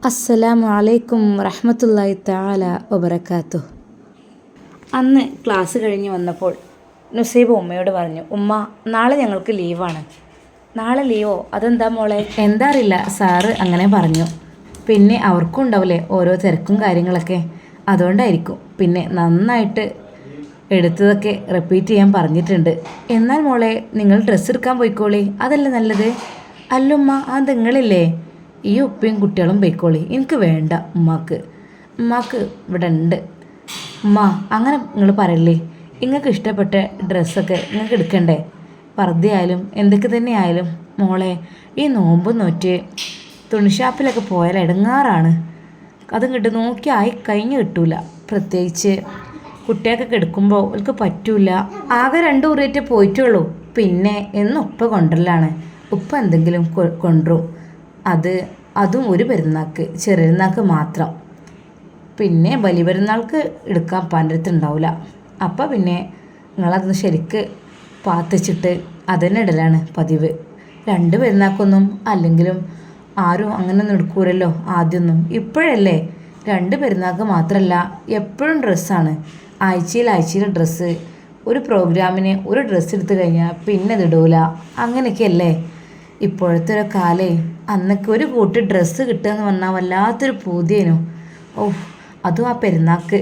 അസ്സലാമു അലൈക്കും റഹ്മത്തുള്ളാഹി തആല വബറകാതുഹു. അന്ന് ക്ലാസ് കഴിഞ്ഞ് വന്നപ്പോൾ നുസൈബ ഉമ്മയോട് പറഞ്ഞു, ഉമ്മ നാളെ ഞങ്ങൾക്ക് ലീവാണ്. നാളെ ലീവോ? അതെന്താ മോളെ? എന്താ അറിയില്ല, സാറ് അങ്ങനെ പറഞ്ഞു. പിന്നെ അവർക്കും ഉണ്ടാവില്ലേ ഓരോ തിരക്കും കാര്യങ്ങളൊക്കെ, അതുകൊണ്ടായിരിക്കും. പിന്നെ നന്നായിട്ട് എടുത്തതൊക്കെ റിപ്പീറ്റ് ചെയ്യാൻ പറഞ്ഞിട്ടുണ്ട്. എന്നാൽ മോളെ നിങ്ങൾ ഡ്രസ്സ് എടുക്കാൻ പോയിക്കോളി, അതല്ലേ നല്ലത്. അല്ലുമ്മ, ആ നിങ്ങളില്ലേ ഈ ഉപ്പയും കുട്ടികളും പോയിക്കോളി, എനിക്ക് വേണ്ട. ഉമ്മാക്ക് ഇവിടെ ഉണ്ട്. ഉമ്മ അങ്ങനെ നിങ്ങൾ പറയല്ലേ, നിങ്ങൾക്ക് ഇഷ്ടപ്പെട്ട ഡ്രസ്സൊക്കെ നിങ്ങൾക്ക് എടുക്കണ്ടേ? പർദ്ദയായാലും എന്തൊക്കെ തന്നെ ആയാലും. മോളെ ഈ നോമ്പ് നോറ്റ് തുണിഷാപ്പിലൊക്കെ പോയാൽ ഇടങ്ങാറാണ്. അതും കിട്ടും നോക്കി ആയി കഴിഞ്ഞ് കിട്ടൂല. പ്രത്യേകിച്ച് കുട്ടികൾക്കൊക്കെ എടുക്കുമ്പോൾ അവർക്ക് പറ്റൂല. ആകെ 2 ഉറിയേറ്റേ പോയിട്ടുള്ളൂ. പിന്നെ എന്നും ഉപ്പ കൊണ്ടുവരലാണ്. ഉപ്പ എന്തെങ്കിലും കൊണ്ടുവരും. അതും ഒരു പെരുന്നാൾക്ക്, ചെറിയ പെരുന്നാൾക്ക് മാത്രം. പിന്നെ വലിയ പെരുന്നാൾക്ക് എടുക്കാൻ പണ്ടടുത്ത് ഉണ്ടാവില്ല. അപ്പം പിന്നെ നിങ്ങളതൊന്ന് ശരിക്ക് പാത്തിച്ചിട്ട് അതന്നെ ഇടലാണ് പതിവ്. 2 പെരുന്നാൾക്കൊന്നും അല്ലെങ്കിലും ആരും അങ്ങനെയൊന്നും എടുക്കൂലല്ലോ ആദ്യമൊന്നും. ഇപ്പോഴല്ലേ 2 പെരുന്നാൾക്ക് മാത്രമല്ല എപ്പോഴും ഡ്രസ്സാണ്. ആഴ്ചയിൽ ഡ്രസ്സ്. ഒരു പ്രോഗ്രാമിന് ഒരു ഡ്രസ്സ് എടുത്തു കഴിഞ്ഞാൽ പിന്നെ അതിടൂല. അങ്ങനെയൊക്കെയല്ലേ ഇപ്പോഴത്തെ ഒരു കാലേ. അന്നൊക്കെ ഒരു കൂട്ടി ഡ്രസ്സ് കിട്ടുക എന്ന് പറഞ്ഞാൽ വല്ലാത്തൊരു പൂതിയേനു. അതും ആ പെരുന്നാൾക്ക്.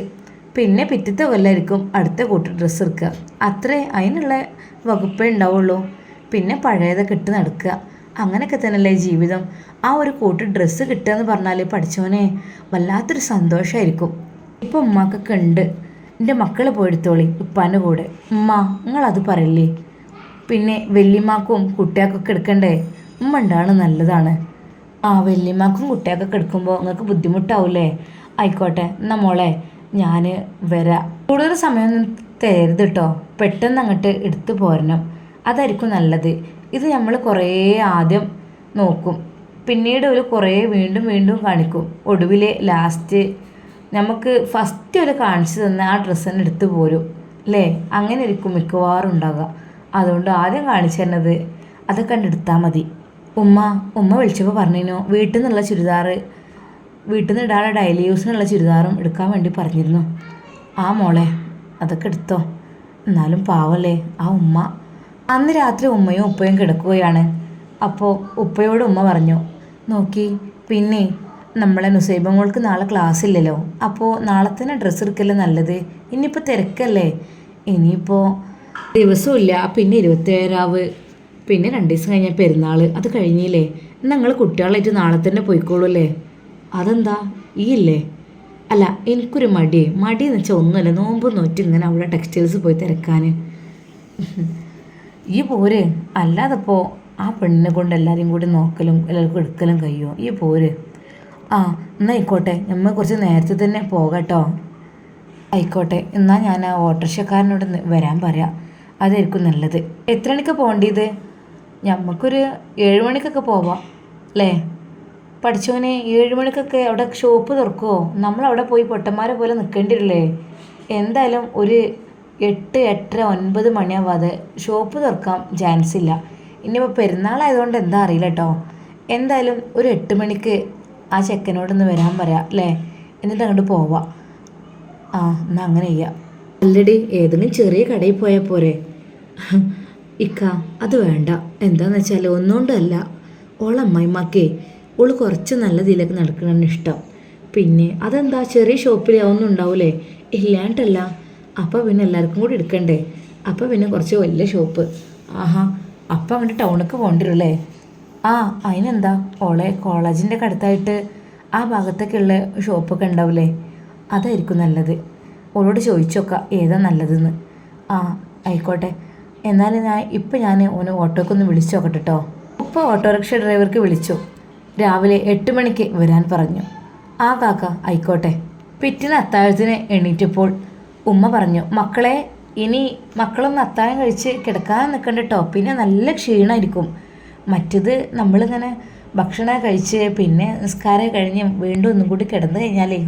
പിന്നെ പിറ്റത്തെ കൊല്ലമായിരിക്കും അടുത്ത കൂട്ടി ഡ്രസ്സ് എടുക്കുക. അത്രേ അതിനുള്ള വകുപ്പേ ഉണ്ടാവുള്ളൂ. പിന്നെ പഴയതൊക്കെ ഇട്ട് നടക്കുക. അങ്ങനെയൊക്കെ തന്നെയല്ലേ ജീവിതം. ആ ഒരു കൂട്ടി ഡ്രസ്സ് കിട്ടുക എന്ന് പറഞ്ഞാൽ പഠിച്ചവനെ വല്ലാത്തൊരു സന്തോഷമായിരിക്കും. ഇപ്പം ഉമ്മാക്കൊക്കെ ഉണ്ട്. എൻ്റെ മക്കൾ പോയെടുത്തോളി ഉപ്പാൻ്റെ കൂടെ. നിങ്ങളത് പറയില്ലേ. പിന്നെ വല്യമ്മക്കും കുട്ടികൾക്കൊക്കെ എടുക്കണ്ടേ? ഉമ്മ ഉണ്ടാണ് നല്ലതാണ്. വല്യമ്മക്കും കുട്ടികൾക്കൊക്കെ എടുക്കുമ്പോൾ നിങ്ങൾക്ക് ബുദ്ധിമുട്ടാവൂലേ? ആയിക്കോട്ടെ എന്നാൽ മോളെ ഞാൻ വരാം. കൂടുതൽ സമയമൊന്നും തരരുത് കേട്ടോ. പെട്ടെന്ന് അങ്ങോട്ട് എടുത്തു പോരണം, അതായിരിക്കും നല്ലത്. ഇത് നമ്മൾ കുറേ ആദ്യം നോക്കും, പിന്നീട് ഒരു കുറേ വീണ്ടും കാണിക്കും. ഒടുവിൽ ലാസ്റ്റ് നമുക്ക് ഫസ്റ്റ് ഒരു കാണിച്ചു തന്ന ആ ഡ്രസ്സ് തന്നെ എടുത്തു പോരും അല്ലേ? അങ്ങനെ ഇരിക്കും മിക്കവാറും ഉണ്ടാകുക. അതുകൊണ്ട് ആദ്യം കാണിച്ചു തന്നത് അതൊക്കെ കണ്ടെടുത്താൽ മതി. ഉമ്മ വിളിച്ചപ്പോൾ പറഞ്ഞിരുന്നു വീട്ടിൽ നിന്ന് ഇടാനുള്ള ഡെയിലി യൂസിനുള്ള ചുരിദാറും എടുക്കാൻ വേണ്ടി പറഞ്ഞിരുന്നു. മോളെ അതൊക്കെ എടുത്തോ. എന്നാലും പാവല്ലേ ആ ഉമ്മ. അന്ന് രാത്രി ഉമ്മയും ഉപ്പയും കിടക്കുകയാണ്. അപ്പോൾ ഉപ്പയോട് ഉമ്മ പറഞ്ഞു, നോക്കി പിന്നെ നമ്മളെ നുസൈബ മോൾക്ക് നാളെ ക്ലാസ് ഇല്ലല്ലോ. അപ്പോൾ നാളെ തന്നെ ഡ്രസ്സ് എടുക്കല്ലേ നല്ലത്. ഇനിയിപ്പോൾ തിരക്കല്ലേ, ഇനിയിപ്പോൾ ദിവസമില്ല. പിന്നെ 27 പിന്നെ 2 ദിവസം കഴിഞ്ഞാൽ പെരുന്നാൾ. അത് കഴിഞ്ഞില്ലേ. നിങ്ങൾ കുട്ടികളായിട്ട് നാളെ തന്നെ പോയിക്കോളൂ അല്ലേ? അതെന്താ ഈ ഇല്ലേ? അല്ല എനിക്കൊരു മടിയെന്ന് വെച്ചാൽ ഒന്നുമല്ല. നോമ്പ് നോറ്റ് ഇങ്ങനെ അവിടെ ടെക്സ്റ്റൈൽസ് പോയി തിരക്കാൻ ഈ പോര്. അല്ലാതെപ്പോൾ ആ പെണ്ണിനെ കൊണ്ട് എല്ലാവരെയും കൂടി നോക്കലും എല്ലാവർക്കും എടുക്കലും കഴിയുമോ? ഈ പോര്. എന്നാൽ ആയിക്കോട്ടെ, നമ്മൾ കുറച്ച് നേരത്തെ തന്നെ പോകട്ടോ. ആയിക്കോട്ടെ, എന്നാൽ ഞാൻ ആ ഓട്ടോറിക്ഷക്കാരനോട് വരാൻ പറയാം. അതായിരിക്കും നല്ലത്. എത്ര മണിക്ക് പോകേണ്ടത്? നമുക്കൊരു 7 മണിക്കൊക്കെ പോവാം അല്ലേ? പഠിച്ചവനെ 7 മണിക്കൊക്കെ അവിടെ ഷോപ്പ് തുറക്കുമോ? നമ്മളവിടെ പോയി പൊട്ടന്മാരെ പോലെ നിൽക്കേണ്ടി വരില്ലേ? എന്തായാലും ഒരു 8, 8:30, 9 മണിയാവാതെ ഷോപ്പ് തുറക്കാൻ ചാൻസ് ഇല്ല. ഇനിയിപ്പോൾ പെരുന്നാളായതുകൊണ്ട് എന്താ അറിയില്ല കേട്ടോ. എന്തായാലും ഒരു 8 മണിക്ക് ആ ചെക്കനോടൊന്ന് വരാൻ പറയാം അല്ലേ? എന്നിട്ട് അങ്ങോട്ട് പോവാം. എന്നാൽ അങ്ങനെ ചെയ്യാം. അല്ലടി ഏതെങ്കിലും ചെറിയ കടയിൽ പോയാൽ പോരെ? ഇക്ക അത് വേണ്ട. എന്താന്ന് വെച്ചാൽ ഒന്നുകൊണ്ടല്ല, ഓളമ്മായിമാക്കേ ഓള് കുറച്ച് നല്ല ഇതിലേക്ക് നടക്കണമെന്ന് ഇഷ്ടം. പിന്നെ അതെന്താ ചെറിയ ഷോപ്പിൽ ഒന്നും ഉണ്ടാവൂലേ? ഇല്ലാണ്ടല്ല. അപ്പം പിന്നെ എല്ലാവർക്കും കൂടി എടുക്കണ്ടേ? അപ്പം പിന്നെ കുറച്ച് വലിയ ഷോപ്പ്. അപ്പം അങ്ങോട്ട് ടൗണിലേക്ക് പോകണ്ടിരല്ലേ? അതിനെന്താ, ഓളെ കോളേജിൻ്റെ ഒക്കെ അടുത്തായിട്ട് ആ ഭാഗത്തൊക്കെയുള്ള ഷോപ്പൊക്കെ ഉണ്ടാവില്ലേ? അതായിരിക്കും നല്ലത്. ഓളോട് ചോദിച്ചോക്കാം ഏതാ നല്ലതെന്ന്. ആയിക്കോട്ടെ. എന്നാലും ഞാൻ ഓന് ഓട്ടോക്കൊന്ന് വിളിച്ചു നോക്കട്ടെ കേട്ടോ. ഇപ്പോൾ ഓട്ടോറിക്ഷ ഡ്രൈവർക്ക് വിളിച്ചു. രാവിലെ 8 മണിക്ക് വരാൻ പറഞ്ഞു. കാക്ക ആയിക്കോട്ടെ. പിറ്റേന്ന് അത്താഴത്തിന് എണീറ്റപ്പോൾ ഉമ്മ പറഞ്ഞു, മക്കളെ ഇനി മക്കളൊന്ന് അത്താഴം കഴിച്ച് കിടക്കാൻ നിൽക്കണ്ട കേട്ടോ. പിന്നെ നല്ല ക്ഷീണമായിരിക്കും. മറ്റത് നമ്മളിങ്ങനെ ഭക്ഷണം കഴിച്ച് പിന്നെ നിസ്കാരം കഴിഞ്ഞ് വീണ്ടും ഒന്നും കൂടി കിടന്നു കഴിഞ്ഞാലേ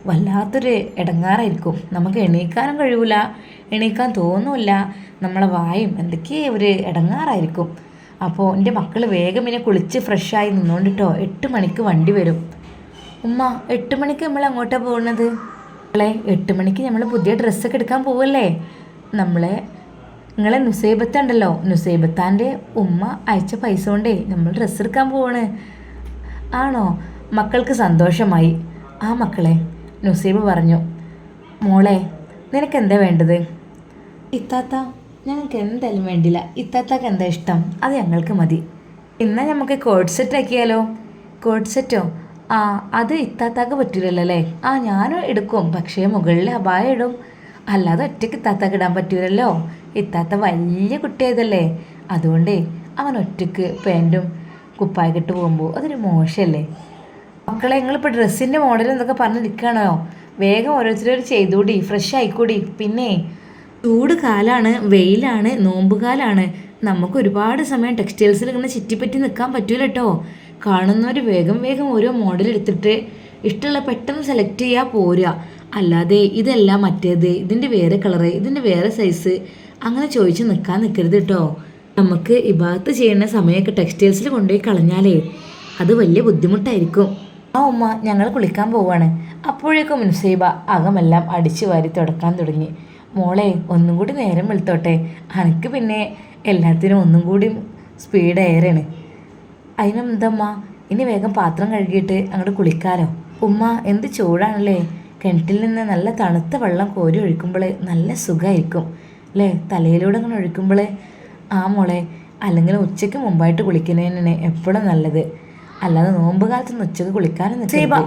വല്ലാത്തൊരു ഇടങ്ങാറായിരിക്കും. നമുക്ക് എണീക്കാനും കഴിയൂല, എണീക്കാൻ തോന്നില്ല. നമ്മളെ വായും എന്തൊക്കെയോ ഒരു ഇടങ്ങാറായിരിക്കും. അപ്പോൾ എൻ്റെ മക്കൾ വേഗം ഇങ്ങനെ കുളിച്ച് ഫ്രഷായി നിന്നുകൊണ്ടിട്ടോ 8 മണിക്ക് വണ്ടി വരും. ഉമ്മ 8 മണിക്ക് നമ്മൾ അങ്ങോട്ടാണ് പോകുന്നത്. നമ്മളെ 8 മണിക്ക് നമ്മൾ പുതിയ ഡ്രസ്സൊക്കെ എടുക്കാൻ പോവല്ലേ. നിങ്ങളെ നുസൈബത്തുണ്ടല്ലോ, നുസൈബത്താൻ്റെ ഉമ്മ അയച്ച പൈസ കൊണ്ടേ നമ്മൾ ഡ്രസ്സ് എടുക്കാൻ പോവാണ്. ആണോ? മക്കൾക്ക് സന്തോഷമായി. ആ മക്കളെ, നുസൈബ് പറഞ്ഞു, മോളെ നിനക്ക് എന്താ വേണ്ടത്? ഇത്താത്ത, ഞങ്ങൾക്ക് എന്തായാലും വേണ്ടില്ല, ഇത്താത്താക്ക് എന്താ ഇഷ്ടം അത് ഞങ്ങൾക്ക് മതി. എന്നാൽ നമുക്ക് കോഡ് സെറ്റ് ആക്കിയാലോ? കോഡ് സെറ്റോ? ആ, അത് ഇത്താത്താക്ക് പറ്റില്ലല്ലോ അല്ലേ? ആ, ഞാനും എടുക്കും, പക്ഷേ മുകളിൽ അബായ ഇടും. അല്ലാതെ ഒറ്റയ്ക്ക് ഇത്താത്താക്ക് ഇടാൻ പറ്റൂലല്ലോ. ഇത്താത്ത വലിയ കുട്ടിയായതല്ലേ, അതുകൊണ്ടേ അവൻ ഒറ്റയ്ക്ക് പാൻറ്റും കുപ്പായിക്കിട്ട് പോകുമ്പോൾ അതൊരു മോശമല്ലേ. മക്കളെ, നിങ്ങളിപ്പോൾ ഡ്രസ്സിൻ്റെ മോഡൽ എന്നൊക്കെ പറഞ്ഞിരിക്കുകയാണോ? വേഗം ഓരോരുത്തരും ചെയ്തുകൂടി, ഫ്രഷ് ആയിക്കൂടി. പിന്നെ ചൂട് കാലാണ്, വെയിലാണ്, നോമ്പുകാലാണ്. നമുക്ക് ഒരുപാട് സമയം ടെക്സ്റ്റൈൽസിൽ ഇങ്ങനെ ചുറ്റിപ്പറ്റി നിൽക്കാൻ പറ്റൂല കേട്ടോ. കാണുന്നവർ വേഗം വേഗം ഓരോ മോഡൽ എടുത്തിട്ട് ഇഷ്ടമുള്ള പെട്ടെന്ന് സെലക്ട് ചെയ്യുക പോരുക. അല്ലാതെ ഇതല്ല മറ്റേത്, ഇതിൻ്റെ വേറെ കളറ്, ഇതിൻ്റെ വേറെ സൈസ് അങ്ങനെ ചോദിച്ച് നിൽക്കാൻ നിൽക്കരുത് കേട്ടോ. നമുക്ക് ഇബാദത്ത് ചെയ്യുന്ന സമയമൊക്കെ ടെക്സ്റ്റൈൽസിൽ കൊണ്ടുപോയി കളഞ്ഞാലേ അത് വലിയ ബുദ്ധിമുട്ടായിരിക്കും. ആ ഉമ്മ, ഞങ്ങൾ കുളിക്കാൻ പോവാണ്. അപ്പോഴേക്കും മുൻസൈബ അകമെല്ലാം അടിച്ചു വാരി തുടക്കാൻ തുടങ്ങി. മോളെ, ഒന്നും കൂടി നേരം വെളുത്തോട്ടെ, എനിക്ക് പിന്നെ എല്ലാത്തിനും ഒന്നും കൂടി സ്പീഡ് ഏറെയാണ്. അതിനെന്തമ്മ, ഇനി വേഗം പാത്രം കഴുകിയിട്ട് അങ്ങോട്ട് കുളിക്കാലോ. ഉമ്മ, എന്ത് ചൂടാണല്ലേ. കിണറ്റിൽ നിന്ന് നല്ല തണുത്ത വെള്ളം കോരി ഒഴിക്കുമ്പോൾ നല്ല സുഖമായിരിക്കും അല്ലേ, തലയിലൂടെ അങ്ങനെ ഒഴിക്കുമ്പോൾ. ആ മോളെ, അല്ലെങ്കിൽ ഉച്ചയ്ക്ക് മുമ്പായിട്ട് കുളിക്കുന്നതിനാണ് എപ്പോഴും നല്ലത്. അല്ലാതെ നോമ്പ് കാലത്തൊന്ന് ഉച്ചയ്ക്ക് കുളിക്കാനും നിൽക്കുക.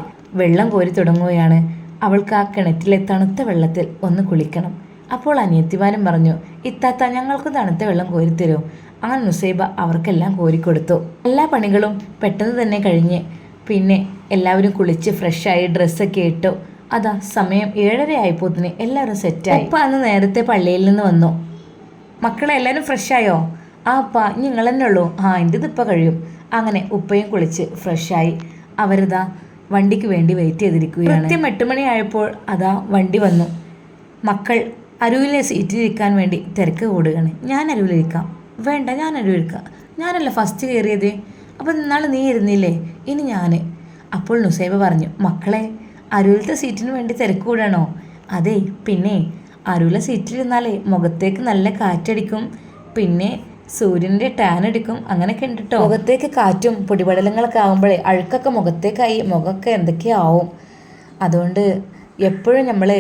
വെള്ളം കോരി തുടങ്ങുകയാണ്. അവൾക്ക് ആ കിണറ്റിലെ തണുത്ത വെള്ളത്തിൽ ഒന്ന് കുളിക്കണം. അപ്പോൾ അനിയത്തിമാരും പറഞ്ഞു, ഇത്താത്ത ഞങ്ങൾക്ക് തണുത്ത വെള്ളം കോരിത്തരുമോ? അങ്ങനെ നുസൈബ അവർക്കെല്ലാം കോരിക്കൊടുത്തു. എല്ലാ പണികളും പെട്ടെന്ന് തന്നെ കഴിഞ്ഞ് പിന്നെ എല്ലാവരും കുളിച്ച് ഫ്രഷായി ഡ്രസ്സൊക്കെ ഇട്ടു. അതാ സമയം 7:30 ആയപ്പോത്തിന് എല്ലാവരും സെറ്റായി. ഉപ്പ അന്ന് നേരത്തെ പള്ളിയിൽ നിന്ന് വന്നു. മക്കളെ, എല്ലാവരും ഫ്രഷായോ? ആ അപ്പ, നിങ്ങൾ തന്നെ ഉള്ളൂ. ആ, എൻ്റെ ഇതിപ്പോൾ കഴിയും. അങ്ങനെ ഉപ്പയും കുളിച്ച് ഫ്രഷായി അവരിതാ വണ്ടിക്ക് വേണ്ടി വെയിറ്റ് ചെയ്തിരിക്കുകയാണ്. കൃത്യം 8 മണി ആയപ്പോൾ അതാ വണ്ടി വന്നു. മക്കൾ അരുവിലെ സീറ്റിലിരിക്കാൻ വേണ്ടി തിരക്ക് കൂടുകയാണ്. ഞാൻ അരുവിലിരിക്കാം. വേണ്ട, ഞാൻ അരുവിലിരിക്കാം. ഞാനല്ല ഫസ്റ്റ് കയറിയത്. അപ്പോൾ ഇന്നാൾ നീ ഇരുന്നില്ലേ, ഇനി ഞാൻ. അപ്പോൾ നുസൈബ പറഞ്ഞു, മക്കളെ അരുവിലത്തെ സീറ്റിന് വേണ്ടി തിരക്ക് കൂടണോ? അതെ, പിന്നെ അരുവിലെ സീറ്റിലിരുന്നാലേ മുഖത്തേക്ക് നല്ല കാറ്റടിക്കും, പിന്നെ സൂര്യൻ്റെ ടാൻ അടിക്കും, അങ്ങനെയൊക്കെ ഉണ്ട് കേട്ടോ. മുഖത്തേക്ക് കാറ്റും പൊടിപടലങ്ങളൊക്കെ ആകുമ്പോഴേ അഴുക്കൊക്കെ മുഖത്തേക്കായി മുഖമൊക്കെ എന്തൊക്കെയാവും. അതുകൊണ്ട് എപ്പോഴും നമ്മൾ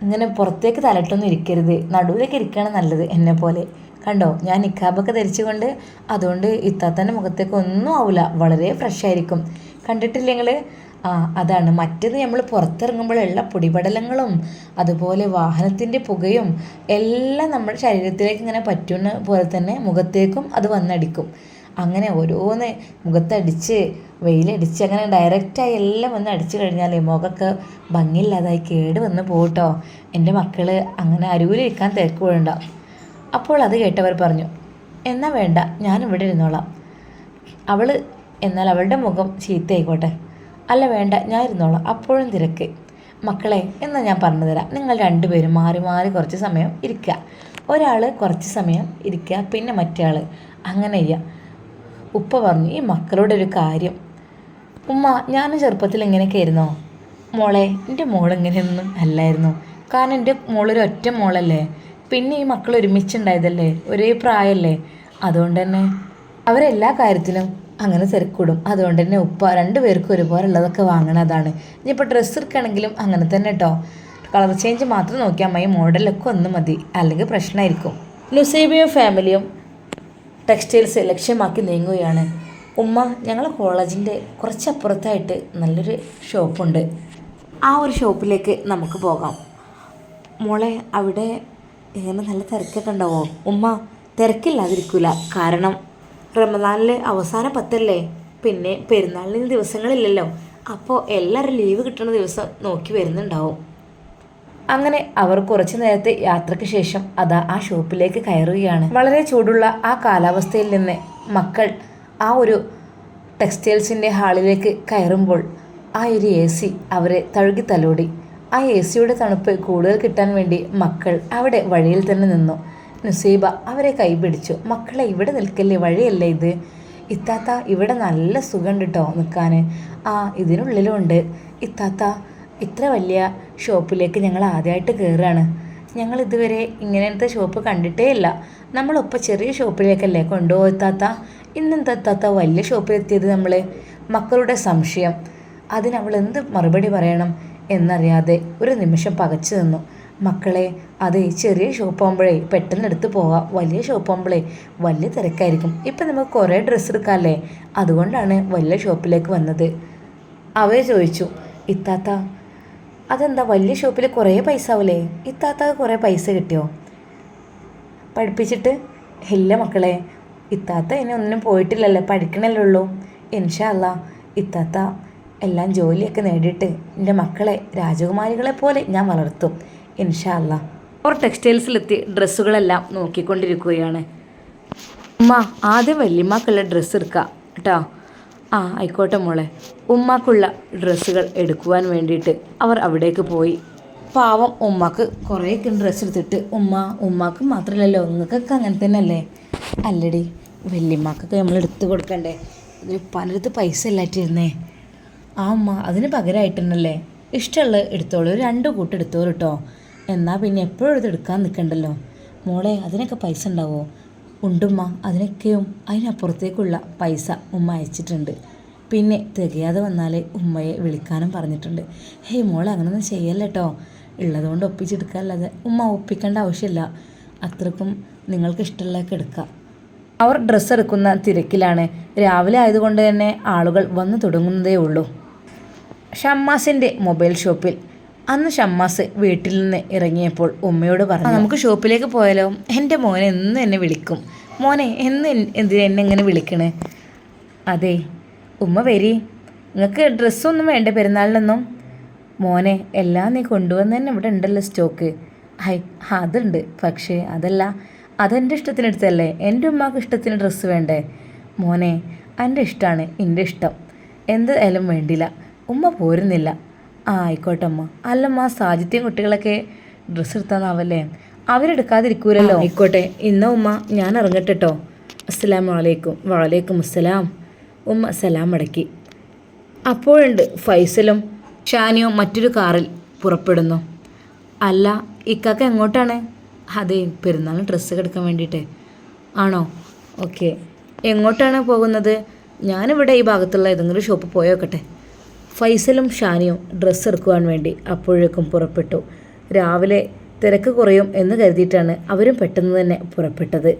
ഇങ്ങനെ പുറത്തേക്ക് തലട്ടൊന്നും ഇരിക്കരുത്, നടുവിലേക്ക് ഇരിക്കുകയാണ് നല്ലത്. എന്നെ പോലെ കണ്ടോ, ഞാൻ നിക്കാബൊക്കെ ധരിച്ചുകൊണ്ട്, അതുകൊണ്ട് ഇത്താത്തൻ്റെ മുഖത്തേക്ക് ഒന്നും ആവില്ല, വളരെ ഫ്രഷ് ആയിരിക്കും. കണ്ടിട്ടില്ലെങ്കിൽ ആ, അതാണ്. മറ്റേത് നമ്മൾ പുറത്തിറങ്ങുമ്പോഴുള്ള പൊടിപടലങ്ങളും അതുപോലെ വാഹനത്തിൻ്റെ പുകയും എല്ലാം നമ്മുടെ ശരീരത്തിലേക്ക് ഇങ്ങനെ പറ്റുന്ന പോലെ തന്നെ മുഖത്തേക്കും അത് വന്നടിക്കും. അങ്ങനെ ഓരോന്ന് മുഖത്തടിച്ച് വെയിലടിച്ച് അങ്ങനെ ഡയറക്റ്റായി എല്ലാം വന്ന് അടിച്ചു കഴിഞ്ഞാൽ മുഖമൊക്കെ ഭംഗിയില്ലാതായി കേട് വന്ന് പോകട്ടോ. എൻ്റെ മക്കൾ അങ്ങനെ അരുവിലിരിക്കാൻ തിരക്ക് വീഴണ്ട. അപ്പോൾ അത് കേട്ടവർ പറഞ്ഞു, എന്നാൽ വേണ്ട, ഞാനിവിടെ ഇരുന്നോളാം. എന്നാൽ അവളുടെ മുഖം ചീത്തയായിക്കോട്ടെ. അല്ല വേണ്ട, ഞാൻ ഇരുന്നോളാം. അപ്പോഴും തിരക്ക്. മക്കളെ, എന്നാൽ ഞാൻ പറഞ്ഞു തരാം. നിങ്ങൾ രണ്ടുപേരും മാറി മാറി കുറച്ച് സമയം ഇരിക്കുക. ഒരാൾ കുറച്ച് സമയം ഇരിക്കുക, പിന്നെ മറ്റേ ആൾ അങ്ങനെ ചെയ്യുക. ഉപ്പ പറഞ്ഞു, ഈ മക്കളുടെ ഒരു കാര്യം. ഉമ്മ, ഞാനും ചെറുപ്പത്തിൽ ഇങ്ങനെയൊക്കെ ആയിരുന്നോ? മോളെ, എൻ്റെ മോളിങ്ങനെയൊന്നും അല്ലായിരുന്നു. കാരണം എൻ്റെ മോളൊരു ഒറ്റ മോളല്ലേ, പിന്നെ ഈ മക്കൾ ഒരുമിച്ചുണ്ടായതല്ലേ, ഒരേ പ്രായമല്ലേ, അതുകൊണ്ട് തന്നെ അവരെല്ലാ കാര്യത്തിലും അങ്ങനെ തിരക്കൂടും. അതുകൊണ്ട് തന്നെ ഉപ്പ രണ്ടുപേർക്കും ഒരുപോലെ ഉള്ളതൊക്കെ വാങ്ങണതാണ്. ഇനിയിപ്പോൾ ഡ്രസ്സ് എടുക്കുകയാണെങ്കിലും അങ്ങനെ തന്നെ കേട്ടോ. കളർ ചേഞ്ച് മാത്രം നോക്കിയാൽ മതി, മോഡലൊക്കെ ഒന്ന് മതി, അല്ലെങ്കിൽ പ്രശ്നമായിരിക്കും. നുസൈബയും ഫാമിലിയും ടെക്സ്റ്റൈൽസ് ലക്ഷ്യമാക്കി നീങ്ങുകയാണ്. ഉമ്മ, ഞങ്ങളെ കോളേജിൻ്റെ കുറച്ചപ്പുറത്തായിട്ട് നല്ലൊരു ഷോപ്പുണ്ട്, ആ ഒരു ഷോപ്പിലേക്ക് നമുക്ക് പോകാം. മോളെ, അവിടെ എങ്ങനെ നല്ല തിരക്കൊക്കെ ഉണ്ടാവോ? ഉമ്മ, തിരക്കില്ലാതിരിക്കില്ല, കാരണം റമദാനിൽ അവസാന 10 പിന്നെ പെരുന്നാളിന് ദിവസങ്ങളില്ലല്ലോ, അപ്പോൾ എല്ലാവരും ലീവ് കിട്ടുന്ന ദിവസം നോക്കി വരുന്നുണ്ടാവും. അങ്ങനെ അവർ കുറച്ച് നേരത്തെ യാത്രയ്ക്ക് ശേഷം അതാ ആ ഷോപ്പിലേക്ക് കയറുകയാണ്. വളരെ ചൂടുള്ള ആ കാലാവസ്ഥയിൽ നിന്ന് മക്കൾ ആ ഒരു ടെക്സ്റ്റൈൽസിൻ്റെ ഹാളിലേക്ക് കയറുമ്പോൾ ആ ഒരു AC അവരെ തഴുകി തലോടി. ആ AC തണുപ്പ് കൂടുതൽ കിട്ടാൻ വേണ്ടി മക്കൾ അവിടെ വഴിയിൽ തന്നെ നിന്നു. നുസൈബ അവരെ കൈപിടിച്ചു. മക്കളെ, ഇവിടെ നിൽക്കല്ലേ, വഴിയല്ലേ ഇത്, ഇത്താത്ത ഇവിടെ നല്ല സുഖമുണ്ട് കേട്ടോ നിൽക്കാൻ. ആ ഇതിനുള്ളിലും ഉണ്ട്. ഇത്താത്ത ഇത്ര വലിയ ഷോപ്പിലേക്ക് ഞങ്ങൾ ആദ്യമായിട്ട് കയറുകയാണ്. ഞങ്ങൾ ഇതുവരെ ഇങ്ങനത്തെ ഷോപ്പ് കണ്ടിട്ടേ ഇല്ല. നമ്മളിപ്പോൾ ചെറിയ ഷോപ്പിലേക്കല്ലേ കൊണ്ടുപോയി താത്ത. ഇന്നെന്താ താത്ത വലിയ ഷോപ്പിലെത്തിയത് നമ്മൾ? മക്കളുടെ സംശയം. അതിനവൾ എന്ത് മറുപടി പറയണം എന്നറിയാതെ ഒരു നിമിഷം പകച്ചു നിന്നു. മക്കളെ, അതെ, ചെറിയ ഷോപ്പാകുമ്പോഴേ പെട്ടെന്ന് എടുത്ത് പോകാം. വലിയ ഷോപ്പാകുമ്പോഴേ വലിയ തിരക്കായിരിക്കും. ഇപ്പം നമുക്ക് കുറേ ഡ്രസ്സ് എടുക്കാമല്ലേ, അതുകൊണ്ടാണ് വലിയ ഷോപ്പിലേക്ക് വന്നത്. അവയെ ചോദിച്ചു. ഇത്താത്ത അതെന്താ വലിയ ഷോപ്പിൽ കുറേ പൈസ ആവില്ലേ? ഇത്താത്ത കുറേ പൈസ കിട്ടിയോ പഠിപ്പിച്ചിട്ട്? ഇല്ല മക്കളെ, ഇത്താത്ത ഇനി ഒന്നിനും പോയിട്ടില്ലല്ലോ, പഠിക്കണല്ലേ ഉള്ളൂ. ഇൻഷാ അല്ലാ ഇത്താത്ത എല്ലാം ജോലിയൊക്കെ നേടിയിട്ട് എൻ്റെ മക്കളെ രാജകുമാരികളെ പോലെ ഞാൻ വളർത്തും ഇൻഷാ അല്ലാ. അവർ ടെക്സ്റ്റൈൽസിലെത്തി ഡ്രസ്സുകളെല്ലാം നോക്കിക്കൊണ്ടിരിക്കുകയാണ്. ഉമ്മ ആദ്യം വല്യമ്മക്കുള്ള ഡ്രസ്സ് എടുക്കാം കേട്ടോ. ആ ആയിക്കോട്ടെ മോളെ. ഉമ്മാക്കുള്ള ഡ്രസ്സുകൾ എടുക്കുവാൻ വേണ്ടിയിട്ട് അവർ അവിടേക്ക് പോയി. പാവം ഉമ്മാക്ക് കുറേയൊക്കെ ഡ്രസ്സ് എടുത്തിട്ട് ഉമ്മാക്ക് മാത്രമല്ലല്ലോ, നിങ്ങൾക്കൊക്കെ അങ്ങനെ തന്നെ അല്ലേ? അല്ലടി, വല്യമ്മക്കൊക്കെ നമ്മൾ എടുത്തു കൊടുക്കണ്ടേ? ഇതിന് പലയിടത്ത് പൈസ ഇല്ലാറ്റിരുന്നേ. ആ ഉമ്മ അതിന് പകരമായിട്ടുണ്ടല്ലേ, ഇഷ്ടമുള്ള എടുത്തോളൂ, 2 കൂട്ട് എടുത്തോളൂ കേട്ടോ. എന്നാൽ പിന്നെ എപ്പോഴും ഇത് എടുക്കാൻ നിൽക്കണ്ടല്ലോ മോളെ. അതിനൊക്കെ പൈസ ഉണ്ടാവുമോ? ഉണ്ടുമ്മ, അതിനൊക്കെയും അതിനപ്പുറത്തേക്കുള്ള പൈസ ഉമ്മ അയച്ചിട്ടുണ്ട്. പിന്നെ തികയാതെ വന്നാൽ ഉമ്മയെ വിളിക്കാനും പറഞ്ഞിട്ടുണ്ട്. ഹേയ് മോളെ, അങ്ങനൊന്നും ചെയ്യല്ല കേട്ടോ. ഉള്ളതുകൊണ്ട് ഒപ്പിച്ചെടുക്കാനല്ലാതെ ഉമ്മ ഒപ്പിക്കേണ്ട ആവശ്യമില്ല. അത്രക്കും നിങ്ങൾക്ക് ഇഷ്ടമുള്ളതൊക്കെ എടുക്കാം. അവർ ഡ്രസ്സ് എടുക്കുന്ന തിരക്കിലാണ്. രാവിലെ ആയതുകൊണ്ട് തന്നെ ആളുകൾ വന്നു തുടങ്ങുന്നതേ ഉള്ളൂ. ഷമ്മാസിൻ്റെ മൊബൈൽ ഷോപ്പിൽ അന്ന് ഷമ്മാസ് വീട്ടിൽ നിന്ന് ഇറങ്ങിയപ്പോൾ ഉമ്മയോട് പറഞ്ഞു, നമുക്ക് ഷോപ്പിലേക്ക് പോയാലോ? എൻ്റെ മോനെ എന്നും എന്നെ വിളിക്കും. മോനെ എന്ന് എന്തിനാ എന്നെ ഇങ്ങനെ വിളിക്കണേ? അതെ ഉമ്മ വരി, നിങ്ങൾക്ക് ഡ്രസ്സൊന്നും വേണ്ട പെരുന്നാളിനൊന്നും? മോനെ എല്ലാം നീ കൊണ്ടുവന്ന് തന്നെ ഇവിടെ ഉണ്ടല്ലോ സ്റ്റോക്ക്. അതുണ്ട്, പക്ഷേ അതല്ല, അതെൻ്റെ ഇഷ്ടത്തിനെടുത്തല്ലേ. എൻ്റെ ഉമ്മാക്ക് ഇഷ്ടത്തിന് ഡ്രസ്സ് വേണ്ടേ? മോനെ എൻ്റെ ഇഷ്ടമാണ് എൻ്റെ ഇഷ്ടം, എന്തായാലും വേണ്ടില്ല. ഉമ്മ പോരുന്നില്ല. ആ ആയിക്കോട്ടെ അമ്മ. അല്ലമ്മ, സാജിത്യം കുട്ടികളൊക്കെ ഡ്രസ്സ് എടുത്താന്നാവല്ലേ? അവരെടുക്കാതിരിക്കൂലല്ലോ. ആയിക്കോട്ടെ, ഇന്ന ഉമ്മ ഞാൻ ഇറങ്ങട്ടെ കേട്ടോ. അസ്സലാമു അലൈക്കും. വഅലൈക്കും അസ്സലാം. ഉമ്മ സലാം മടക്കി. അപ്പോഴുണ്ട് ഫൈസലും ഷാനിയും മറ്റൊരു കാറിൽ പുറപ്പെടുന്നു. അല്ല ഇക്കാക്ക എങ്ങോട്ടാണ്? അതെ, പെരുന്നാളിന് ഡ്രസ്സ് എടുക്കാൻ വേണ്ടിയിട്ട്. ആണോ? ഓക്കെ. എങ്ങോട്ടാണ് പോകുന്നത്? ഞാനിവിടെ ഈ ഭാഗത്തുള്ള ഏതെങ്കിലും ഷോപ്പ് പോയോക്കട്ടെ. ഫൈസലും ഷാനിയും ഡ്രസ്സ് എടുക്കുവാൻ വേണ്ടി അപ്പോഴേക്കും പുറപ്പെട്ടു. രാവിലെ തിരക്ക് കുറയും എന്ന് കരുതിയിട്ടാണ് അവരും പെട്ടെന്ന് തന്നെ പുറപ്പെട്ടത്.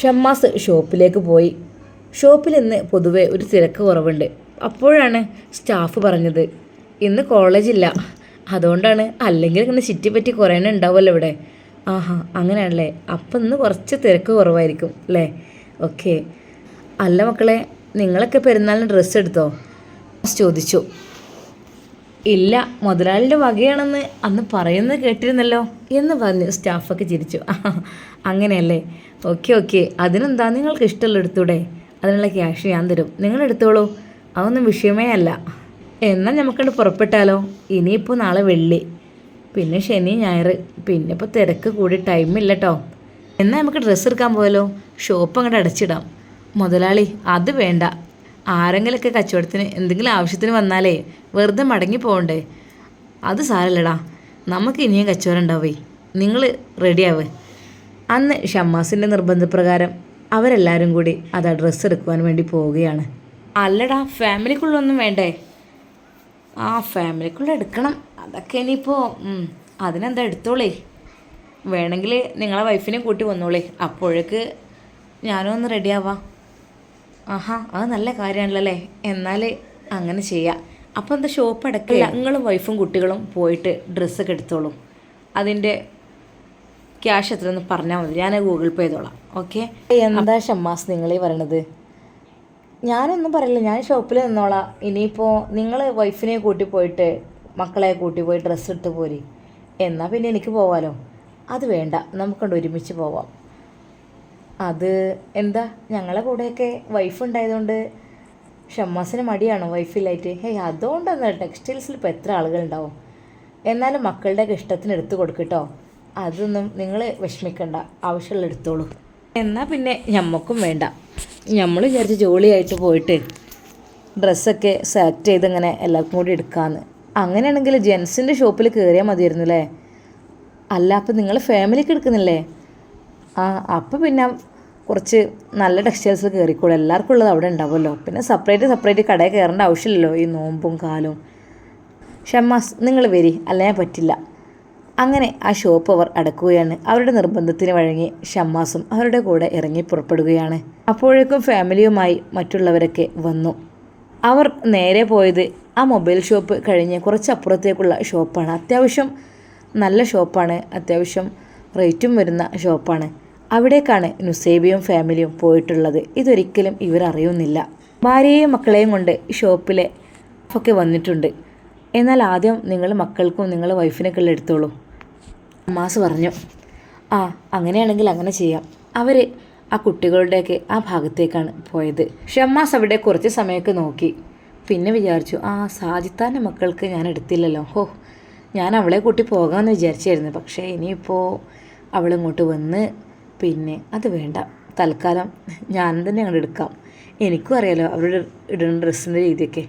ഷമ്മാസ് ഷോപ്പിലേക്ക് പോയി. ഷോപ്പിൽ ഇന്ന് പൊതുവെ ഒരു തിരക്ക് കുറവുണ്ട്. അപ്പോഴാണ് സ്റ്റാഫ് പറഞ്ഞത് ഇന്ന് കോളേജില്ല, അതുകൊണ്ടാണ്. അല്ലെങ്കിൽ ഇങ്ങനെ ചുറ്റിപ്പറ്റി കുറേ ഉണ്ടാവുമല്ലോ ഇവിടെ. ആഹാ, അങ്ങനെയാണല്ലേ. അപ്പം ഇന്ന് കുറച്ച് തിരക്ക് കുറവായിരിക്കും അല്ലേ? ഓക്കെ. അല്ല മക്കളെ, നിങ്ങളൊക്കെ പെരുന്നാളിന് ഡ്രസ്സ് എടുത്തോ? ചോദിച്ചു. ഇല്ല, മുതലാളിയുടെ വകയാണെന്ന് അന്ന് പറയുന്നത് കേട്ടിരുന്നല്ലോ എന്ന് പറഞ്ഞ് സ്റ്റാഫൊക്കെ ചിരിച്ചു. അങ്ങനെയല്ലേ? ഓക്കെ, അതിനെന്താ, നിങ്ങൾക്ക് ഇഷ്ടമുള്ള എടുത്തൂടെ? അതിനുള്ള ക്യാഷ് ഞാൻ തരും, നിങ്ങളെടുത്തോളൂ, അതൊന്നും വിഷയമേ അല്ല. എന്നാൽ നമുക്കങ്ങോട്ട് പുറപ്പെട്ടാലോ? ഇനിയിപ്പോൾ നാളെ വെള്ളി, പിന്നെ ശനി ഞായർ, പിന്നെ ഇപ്പോൾ തിരക്ക് കൂടി ടൈമില്ല കേട്ടോ. എന്നാൽ നമുക്ക് ഡ്രസ്സ് എടുക്കാൻ പോയാലോ? ഷോപ്പ് അങ്ങോട്ട് അടച്ചിടാം. മുതലാളി അത് വേണ്ട, ആരെങ്കിലൊക്കെ കച്ചവടത്തിന് എന്തെങ്കിലും ആവശ്യത്തിന് വന്നാലേ വെറുതെ മടങ്ങി പോകണ്ടേ? അത് സാരല്ലടാ, നമുക്ക് ഇനിയും കച്ചവടം ഉണ്ടാവേ, നിങ്ങൾ റെഡിയാവേ. അന്ന് ഷമ്മാസിൻ്റെ നിർബന്ധപ്രകാരം അവരെല്ലാവരും കൂടി അത് ഡ്രസ്സ് എടുക്കുവാൻ വേണ്ടി പോവുകയാണ്. അല്ലടാ, ഫാമിലിക്കുള്ളൊന്നും വേണ്ടേ? ആ ഫാമിലിക്കുള്ള എടുക്കണം, അതൊക്കെ ഇനിയിപ്പോൾ അതിനെന്താ എടുത്തോളേ. വേണമെങ്കിൽ നിങ്ങളെ വൈഫിനെ കൂട്ടി വന്നോളേ, അപ്പോഴേക്ക് ഞാനും ഒന്ന് റെഡിയാവാം. ആഹാ, അത് നല്ല കാര്യമാണല്ലേ. എന്നാൽ അങ്ങനെ ചെയ്യാം. അപ്പോൾ എന്താ, ഷോപ്പ് അടക്കില്ല, നിങ്ങളും വൈഫും കുട്ടികളും പോയിട്ട് ഡ്രസ്സൊക്കെ എടുത്തോളൂ. അതിൻ്റെ ക്യാഷ് എത്രയെന്ന് പറഞ്ഞാൽ മതി, ഞാൻ ഗൂഗിൾ പേ ചെയ്തോളാം. ഓക്കെ. എന്താ ഷമ്മാസ് നിങ്ങളീ പറയണത്? ഞാനൊന്നും പറയില്ല, ഞാൻ ഷോപ്പിൽ നിന്നോളാം. ഇനിയിപ്പോൾ നിങ്ങൾ വൈഫിനെ കൂട്ടി പോയിട്ട് മക്കളെ കൂട്ടി പോയി ഡ്രസ്സ് എടുത്ത് പോരി. എന്നാൽ പിന്നെ എനിക്ക് പോവാലോ. അത് വേണ്ട, നമുക്കൊണ്ട് ഒരുമിച്ച് പോവാം. അത് എന്താ, ഞങ്ങളെ കൂടെയൊക്കെ വൈഫ് ഉണ്ടായതുകൊണ്ട് ഷമ്മാസിന് മടിയാണോ വൈഫില്ലായിട്ട്? അതുകൊണ്ടെന്താ, ടെക്സ്റ്റൈൽസിൽ ഇപ്പോൾ എത്ര ആളുകളുണ്ടാവും. എന്നാലും മക്കളുടെയൊക്കെ ഇഷ്ടത്തിന് എടുത്ത് കൊടുക്കട്ടോ. അതൊന്നും നിങ്ങൾ വിഷമിക്കണ്ട, ആവശ്യമുള്ള എടുത്തോളൂ. എന്നാൽ പിന്നെ ഞമ്മക്കും വേണ്ട. നമ്മൾ വിചാരിച്ച് ജോളിയായിട്ട് പോയിട്ട് ഡ്രസ്സൊക്കെ സെലക്ട് ചെയ്ത് ഇങ്ങനെ എല്ലാവർക്കും കൂടി എടുക്കാമെന്ന്. അങ്ങനെയാണെങ്കിൽ ജെൻസിൻ്റെ ഷോപ്പിൽ കയറിയാൽ മതിയായിരുന്നു അല്ലേ? അല്ല, അപ്പം നിങ്ങൾ ഫാമിലിക്ക് എടുക്കുന്നില്ലേ? അപ്പോൾ പിന്നെ കുറച്ച് നല്ല ടെക്സ്റ്റൈൽസ് കയറിക്കോളൂ, എല്ലാവർക്കും ഉള്ളത് അവിടെ ഉണ്ടാവുമല്ലോ. പിന്നെ സെപ്പറേറ്റ് കടയിൽ കയറേണ്ട ആവശ്യമില്ലല്ലോ ഈ നോമ്പും കാലും. ഷമ്മാസ്, നിങ്ങൾ വരി, അല്ലെങ്കിൽ പറ്റില്ല. അങ്ങനെ ആ ഷോപ്പ് അവർ അടക്കുകയാണ്. അവരുടെ നിർബന്ധത്തിന് വഴങ്ങി ഷമ്മാസും അവരുടെ കൂടെ ഇറങ്ങി പുറപ്പെടുകയാണ്. അപ്പോഴേക്കും ഫാമിലിയുമായി മറ്റുള്ളവരൊക്കെ വന്നു. അവർ നേരെ പോയത് ആ മൊബൈൽ ഷോപ്പ് കഴിഞ്ഞ് കുറച്ച് അപ്പുറത്തേക്കുള്ള ഷോപ്പാണ്. അത്യാവശ്യം നല്ല ഷോപ്പാണ്, അത്യാവശ്യം റേറ്റും വരുന്ന ഷോപ്പാണ്. അവിടേക്കാണ് നുസൈബയും ഫാമിലിയും പോയിട്ടുള്ളത്. ഇതൊരിക്കലും ഇവരറിയുന്നില്ല. ഭാര്യയെയും മക്കളെയും കൊണ്ട് ഷോപ്പിലെ ഒക്കെ വന്നിട്ടുണ്ട്. എന്നാൽ ആദ്യം നിങ്ങൾ മക്കൾക്കും നിങ്ങൾ വൈഫിനൊക്കെ എടുത്തോളൂ, അമ്മാസ് പറഞ്ഞു. അങ്ങനെയാണെങ്കിൽ അങ്ങനെ ചെയ്യാം. അവർ ആ കുട്ടികളുടെയൊക്കെ ആ ഭാഗത്തേക്കാണ് പോയത്. ഷമ്മാസ് അവിടെ കുറച്ച് സമയമൊക്കെ നോക്കി. പിന്നെ വിചാരിച്ചു, സാജിത്താൻ്റെ മക്കൾക്ക് ഞാൻ എടുത്തില്ലല്ലോ. ഞാൻ അവളെ കൂട്ടി പോകാമെന്ന് വിചാരിച്ചായിരുന്നു. പക്ഷേ ഇനിയിപ്പോൾ അവളിങ്ങോട്ട് വന്ന് പിന്നെ അത് വേണ്ട, തൽക്കാലം ഞാൻ തന്നെ അങ്ങോട്ട് എടുക്കാം. എനിക്കും അറിയാലോ അവരുടെ ഇടുന്ന ഡ്രസ്സിൻ്റെ രീതിയൊക്കെ.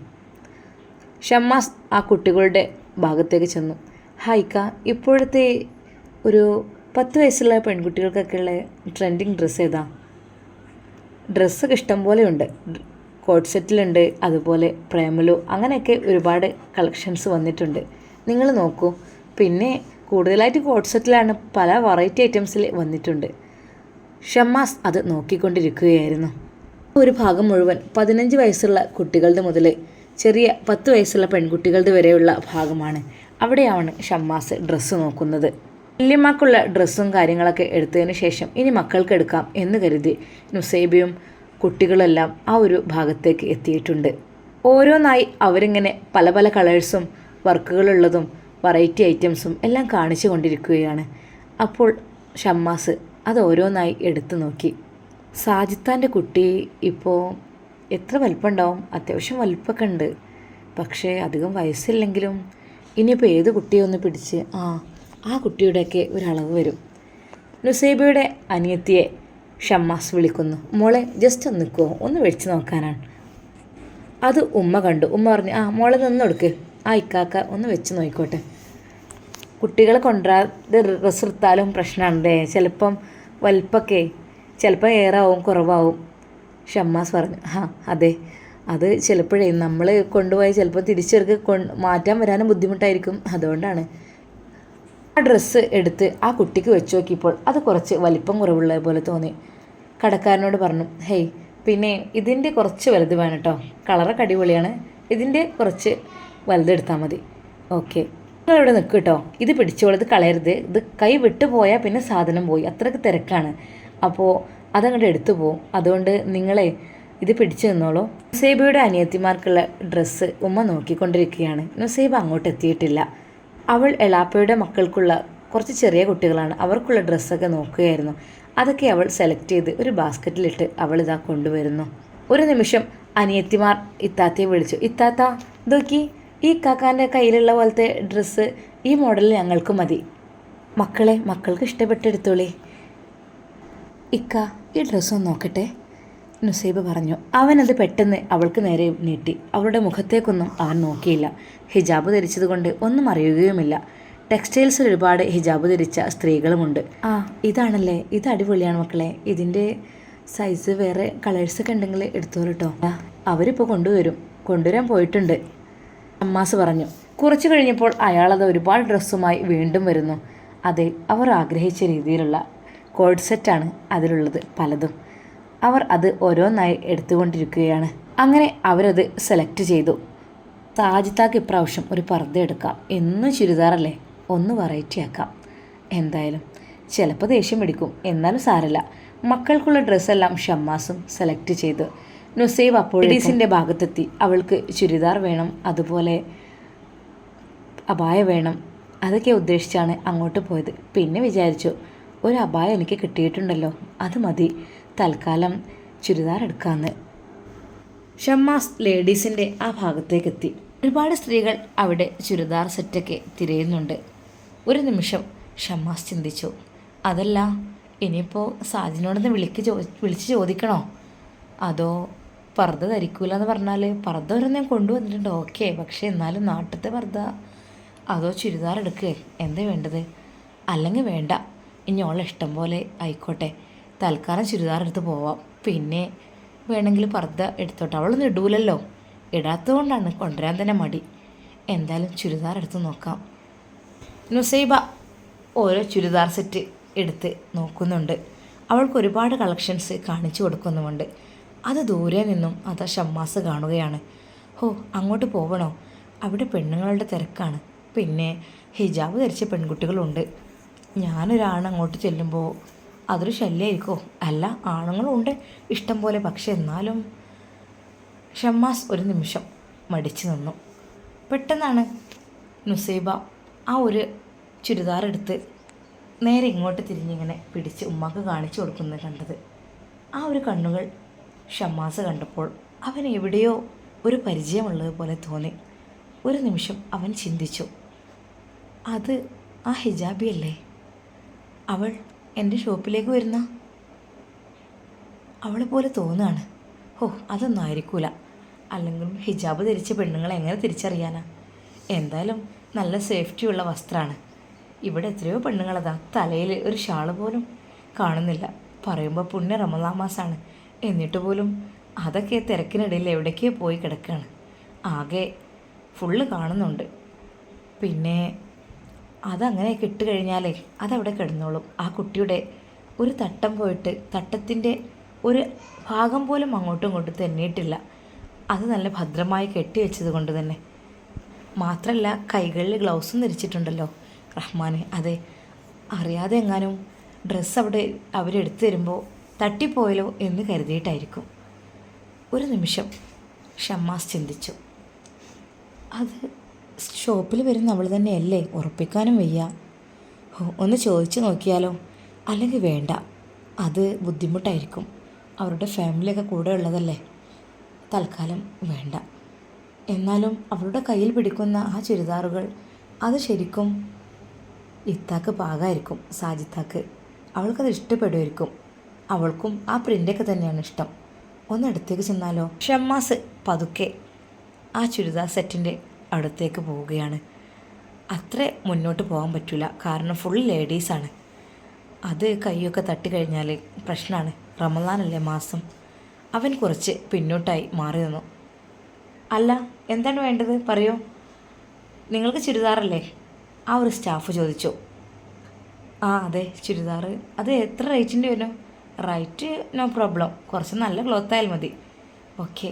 ഷമ്മാസ് ആ കുട്ടികളുടെ ഭാഗത്തേക്ക് ചെന്നു. ഹായ്ക്ക, ഇപ്പോഴത്തെ ഒരു 10 വയസ്സുള്ള പെൺകുട്ടികൾക്കൊക്കെയുള്ള ട്രെൻഡിങ് ഡ്രസ്സ് ഏതാ? ഡ്രസ്സൊക്കെ ഇഷ്ടം പോലെ ഉണ്ട്. കോട്ട് സെറ്റിലുണ്ട്, അതുപോലെ പ്രേമലു, അങ്ങനെയൊക്കെ ഒരുപാട് കളക്ഷൻസ് വന്നിട്ടുണ്ട്. നിങ്ങൾ നോക്കൂ. പിന്നെ കൂടുതലായിട്ട് കോട്ട് സെറ്റിലാണ്, പല വെറൈറ്റി ഐറ്റംസിൽ വന്നിട്ടുണ്ട്. ഷമ്മാസ് അത് നോക്കിക്കൊണ്ടിരിക്കുകയായിരുന്നു. ഒരു ഭാഗം മുഴുവൻ 15 വയസ്സുള്ള കുട്ടികളുടെ മുതൽ ചെറിയ 10 വയസ്സുള്ള പെൺകുട്ടികളുടെ വരെയുള്ള ഭാഗമാണ്. അവിടെയാണ് ഷമ്മാസ് ഡ്രസ്സ് നോക്കുന്നത്. വല്യമ്മക്കുള്ള ഡ്രസ്സും കാര്യങ്ങളൊക്കെ എടുത്തതിന് ശേഷം ഇനി മക്കൾക്ക് എടുക്കാം എന്ന് കരുതി നുസൈബയും കുട്ടികളെല്ലാം ആ ഒരു ഭാഗത്തേക്ക് എത്തിയിട്ടുണ്ട്. ഓരോന്നായി അവരിങ്ങനെ പല പല കളേഴ്സും വർക്കുകളുള്ളതും വെറൈറ്റി ഐറ്റംസും എല്ലാം കാണിച്ചു കൊണ്ടിരിക്കുകയാണ്. അപ്പോൾ ഷമ്മാസ് അത് ഓരോന്നായി എടുത്തു നോക്കി. സാജിത്താൻ്റെ കുട്ടി ഇപ്പോൾ എത്ര വലിപ്പമുണ്ടാവും? അത്യാവശ്യം വലിപ്പമൊക്കെ ഉണ്ട്. പക്ഷേ അധികം വയസ്സില്ലെങ്കിലും ഇനിയിപ്പോൾ ഏത് കുട്ടിയൊന്ന് പിടിച്ച് ആ കുട്ടിയുടെയൊക്കെ ഒരളവ് വരും. നുസൈബയുടെ അനിയത്തിയെ ഷമ്മാസ് വിളിക്കുന്നു. മോളെ ജസ്റ്റ് ഒന്ന് നിൽക്കുമോ, ഒന്ന് വെച്ച് നോക്കാനാണ്. അത് ഉമ്മ കണ്ടു. ഉമ്മ പറഞ്ഞു, മോളെ നിന്ന് കൊടുക്ക്, ഇക്കാക്ക ഒന്ന് വെച്ച് നോക്കിക്കോട്ടെ. കുട്ടികളെ കൊണ്ടുവരാതെ ഡ്രസ്സ് എടുത്താലും പ്രശ്നമാണല്ലേ, ചിലപ്പം വലിപ്പമൊക്കെ ചിലപ്പോൾ ഏറാവും കുറവാവും. ഷമ്മാസ് പറഞ്ഞു, അതെ, അത് ചിലപ്പോഴേ നമ്മൾ കൊണ്ടുപോയി ചിലപ്പോൾ തിരിച്ചെടുക്ക് മാറ്റാൻ വരാനും ബുദ്ധിമുട്ടായിരിക്കും, അതുകൊണ്ടാണ്. ആ ഡ്രസ്സ് എടുത്ത് ആ കുട്ടിക്ക് വെച്ച് നോക്കിയപ്പോൾ അത് കുറച്ച് വലിപ്പം കുറവുള്ള പോലെ തോന്നി. കടക്കാരനോട് പറഞ്ഞു, പിന്നെ ഇതിൻ്റെ കുറച്ച് വലുത് വേണം കേട്ടോ, കളറൊക്കെ അടിപൊളിയാണ്, ഇതിൻ്റെ കുറച്ച് വലുതെടുത്താൽ മതി. ഓക്കെ, നിങ്ങളിവിടെ നിൽക്കും കേട്ടോ, ഇത് പിടിച്ചോളൂ, ഇത് കളയരുത്, ഇത് കൈ വിട്ടു പോയാൽ പിന്നെ സാധനം പോയി, അത്രയ്ക്ക് തിരക്കാണ്, അപ്പോൾ അതങ്ങോട്ട് എടുത്തു പോവും, അതുകൊണ്ട് നിങ്ങളെ ഇത് പിടിച്ചു നിന്നോളൂ. നുസൈബയുടെ അനിയത്തിമാർക്കുള്ള ഡ്രസ്സ് ഉമ്മ നോക്കിക്കൊണ്ടിരിക്കുകയാണ്. നുസൈബ അങ്ങോട്ട് എത്തിയിട്ടില്ല. അവൾ എളാപ്പയുടെ മക്കൾക്കുള്ള കുറച്ച് ചെറിയ കുട്ടികളാണ്, അവർക്കുള്ള ഡ്രസ്സൊക്കെ നോക്കുകയായിരുന്നു. അതൊക്കെ അവൾ സെലക്ട് ചെയ്ത് ഒരു ബാസ്ക്കറ്റിലിട്ട് അവൾ ഇതാ കൊണ്ടുവരുന്നു. ഒരു നിമിഷം അനിയത്തിമാർ ഇത്താത്തയെ വിളിച്ചു. ഇത്താത്ത, ഇതൊക്കി, ഈ കാക്കാൻ്റെ കയ്യിലുള്ള പോലത്തെ ഡ്രസ്സ് ഈ മോഡൽ ഞങ്ങൾക്ക് മതി. മക്കൾക്ക് ഇഷ്ടപ്പെട്ടെടുത്തോളേ. ഇക്ക, ഈ ഡ്രസ്സൊന്ന് നോക്കട്ടെ, നുസൈബ പറഞ്ഞു. അവനത് പെട്ടെന്ന് അവൾക്ക് നേരെ നീട്ടി. അവളുടെ മുഖത്തേക്കൊന്നും അവൻ നോക്കിയില്ല. ഹിജാബ് ധരിച്ചതുകൊണ്ട് ഒന്നും അറിയുകയുമില്ല. ടെക്സ്റ്റൈൽസിൽ ഒരുപാട് ഹിജാബ് ധരിച്ച സ്ത്രീകളുമുണ്ട്. ഇതാണല്ലേ, ഇത് അടിപൊളിയാണ് മക്കളെ, ഇതിൻ്റെ സൈസ് വേറെ കളേഴ്സൊക്കെ ഉണ്ടെങ്കിൽ എടുത്തോളൂ കേട്ടോ, അവരിപ്പോൾ കൊണ്ടുവരാൻ പോയിട്ടുണ്ട്, അമ്മാസ് പറഞ്ഞു. കുറച്ച് കഴിഞ്ഞപ്പോൾ അയാളത് ഒരുപാട് ഡ്രസ്സുമായി വീണ്ടും വരുന്നു. അതെ, അവർ ആഗ്രഹിച്ച രീതിയിലുള്ള കോഡ് സെറ്റാണ് അതിലുള്ളത് പലതും. അവർ അത് ഓരോന്നായി എടുത്തുകൊണ്ടിരിക്കുകയാണ്. അങ്ങനെ അവരത് സെലക്ട് ചെയ്തു. സാജിത്താക്ക് ഇപ്രാവശ്യം ഒരു പർദ്ദ എടുക്കാം, എന്നും ചുരിദാറല്ലേ, ഒന്ന് വെറൈറ്റി ആക്കാം. എന്തായാലും ചിലപ്പോൾ ദേഷ്യം പിടിക്കും, എന്നാലും സാരല്ല. മക്കൾക്കുള്ള ഡ്രസ്സെല്ലാം ഷമ്മാസും സെലക്ട് ചെയ്തു. നുസൈബ് അപ്പോൾ ലേഡീസിൻ്റെ ഭാഗത്തെത്തി. അവൾക്ക് ചുരിദാർ വേണം, അതുപോലെ അബായ വേണം, അതൊക്കെ ഉദ്ദേശിച്ചാണ് അങ്ങോട്ട് പോയത്. പിന്നെ വിചാരിച്ചു, ഒരു അബായ എനിക്ക് കിട്ടിയിട്ടുണ്ടല്ലോ, അത് മതി, തൽക്കാലം ചുരിദാർ എടുക്കാമെന്ന്. ഷമ്മാസ് ലേഡീസിൻ്റെ ആ ഭാഗത്തേക്കെത്തി. ഒരുപാട് സ്ത്രീകൾ അവിടെ ചുരിദാർ സെറ്റൊക്കെ തിരയുന്നുണ്ട്. ഒരു നിമിഷം ഷമ്മാസ് ചിന്തിച്ചു, അതല്ല ഇനിയിപ്പോൾ സാജിനോടൊന്ന് വിളിച്ച് ചോദിക്കണോ? അതോ പർദ്ദ ധരിക്കൂല എന്ന് പറഞ്ഞാൽ പർദ്ദ വരെ ഞാൻ കൊണ്ടുവന്നിട്ടുണ്ട്, ഓക്കെ. പക്ഷേ എന്നാലും നാട്ടിലത്തെ പർദ്ദ അതോ ചുരിദാർ എടുക്കുക, എന്താ വേണ്ടത്? അല്ലെങ്കിൽ വേണ്ട, ഇനി ഓളെ ഇഷ്ടം പോലെ ആയിക്കോട്ടെ, തൽക്കാലം ചുരിദാർ എടുത്ത് പോവാം, പിന്നെ വേണമെങ്കിൽ പർദ്ദ എടുത്തോട്ടെ. അവളൊന്നും ഇടൂലല്ലോ, ഇടാത്തതുകൊണ്ടാണ് കൊണ്ടുവരാൻ തന്നെ മടി. എന്തായാലും ചുരിദാർ എടുത്ത് നോക്കാം. നുസൈബ ഓരോ ചുരിദാർ സെറ്റ് എടുത്ത് നോക്കുന്നുണ്ട്. അവൾക്ക് ഒരുപാട് കളക്ഷൻസ് കാണിച്ചു കൊടുക്കുന്നുമുണ്ട്. അത് ദൂരെ നിന്നും അതാ ഷമ്മാസ് കാണുകയാണ്. ഹോ, അങ്ങോട്ട് പോവണോ? അവിടെ പെണ്ണുങ്ങളുടെ തിരക്കാണ്, പിന്നെ ഹിജാബ് ധരിച്ച പെൺകുട്ടികളുണ്ട്. ഞാനൊരാണ് അങ്ങോട്ട് ചെല്ലുമ്പോൾ അതൊരു ശല്യമായിരിക്കോ? അല്ല, ആണുങ്ങളും ഉണ്ട് ഇഷ്ടം പോലെ. പക്ഷെ എന്നാലും ഷമ്മാസ് ഒരു നിമിഷം മടിച്ചു നിന്നു. പെട്ടെന്നാണ് നുസൈബ ആ ഒരു ചുരിദാർ എടുത്ത് നേരെ ഇങ്ങോട്ട് തിരിഞ്ഞിങ്ങനെ പിടിച്ച് ഉമ്മാക്ക് കാണിച്ചു കൊടുക്കുന്നത് കണ്ടത്. ആ ഒരു കണ്ണുകൾ ഷമ്മാസ് കണ്ടപ്പോൾ അവൻ എവിടെയോ ഒരു പരിചയമുള്ളത് പോലെ തോന്നി. ഒരു നിമിഷം അവൻ ചിന്തിച്ചു, അത് ആ ഹിജാബിയല്ലേ? അവൾ എൻ്റെ ഷോപ്പിലേക്ക് വരുന്ന അവളെ പോലെ തോന്നുകയാണ്. ഓ, അതൊന്നും ആയിരിക്കൂല. അല്ലെങ്കിലും ഹിജാബ് ധരിച്ച പെണ്ണുങ്ങളെ എങ്ങനെ തിരിച്ചറിയാനാ? എന്തായാലും നല്ല സേഫ്റ്റിയുള്ള വസ്ത്രമാണ്. ഇവിടെ എത്രയോ പെണ്ണുങ്ങളതാ തലയിൽ ഒരു ഷാള് പോലും കാണുന്നില്ല. പറയുമ്പോൾ പുണ്യ റമദാൻ മാസമാണ്, എന്നിട്ട് പോലും അതൊക്കെ തിരക്കിനിടയിൽ എവിടേക്കോ പോയി കിടക്കുകയാണ്. ആകെ ഫുള്ള് കാണുന്നുണ്ട്. പിന്നെ അതങ്ങനെ ഇട്ട് കഴിഞ്ഞാലേ അതവിടെ കിടന്നോളും. ആ കുട്ടിയുടെ ഒരു തട്ടം പോയിട്ട് തട്ടത്തിൻ്റെ ഒരു ഭാഗം പോലും അങ്ങോട്ടും ഇങ്ങോട്ടും തെന്നിയിട്ടില്ല. അത് നല്ല ഭദ്രമായി കെട്ടിവെച്ചത് കൊണ്ട് തന്നെ. മാത്രമല്ല കൈകളിൽ ഗ്ലൗസും ധരിച്ചിട്ടുണ്ടല്ലോ റഹ്മാനെ. അതെ, അറിയാതെ എങ്ങാനും ഡ്രസ്സ് അവിടെ അവരെടുത്തു തരുമ്പോൾ തട്ടിപ്പോയല്ലോ എന്ന് കരുതിയിട്ടായിരിക്കും. ഒരു നിമിഷം ഷമ്മാസ് ചിന്തിച്ചു, അത് ഷോപ്പിൽ വരുന്ന അവൾ തന്നെയല്ലേ? ഉറപ്പിക്കാനും വയ്യ. ഒന്ന് ചോദിച്ചു നോക്കിയാലോ? അല്ലെങ്കിൽ വേണ്ട, അത് ബുദ്ധിമുട്ടായിരിക്കും. അവരുടെ ഫാമിലിയൊക്കെ കൂടെ ഉള്ളതല്ലേ. തൽക്കാലം വേണ്ട. എന്നാലും അവളുടെ കയ്യിൽ പിടിക്കുന്ന ആ ചുരിദാറുകൾ അത് ശരിക്കും ഇത്താക്ക് പാകമായിരിക്കും, സാജിത്താക്ക്. അവൾക്കത് ഇഷ്ടപ്പെടുമായിരിക്കും. അവൾക്കും ആ പ്രിൻ്റൊക്കെ തന്നെയാണ് ഇഷ്ടം. ഒന്ന് അടുത്തേക്ക് ചെന്നാലോ? ഷമ്മാസ് പതുക്കെ ആ ചുരിദാർ സെറ്റിൻ്റെ അടുത്തേക്ക് പോവുകയാണ്. അത്ര മുന്നോട്ട് പോകാൻ പറ്റില്ല, കാരണം ഫുൾ ലേഡീസാണ്. അത് കൈയൊക്കെ തട്ടിക്കഴിഞ്ഞാൽ പ്രശ്നമാണ്. റമദാനല്ലേ മാസം. അവൻ കുറച്ച് പിന്നോട്ടായി മാറി നിന്നു. അല്ല, എന്താണ് വേണ്ടത് പറയോ? നിങ്ങൾക്ക് ചുരിദാറല്ലേ? ആ ഒരു സ്റ്റാഫ് ചോദിച്ചു. ആ അതെ, ചുരിദാർ. അത് എത്ര റേറ്റിൻ്റെ വരും? റേറ്റ് നോ പ്രോബ്ലം, കുറച്ച് നല്ല ക്ലോത്ത് ആയാൽ മതി. ഓക്കെ.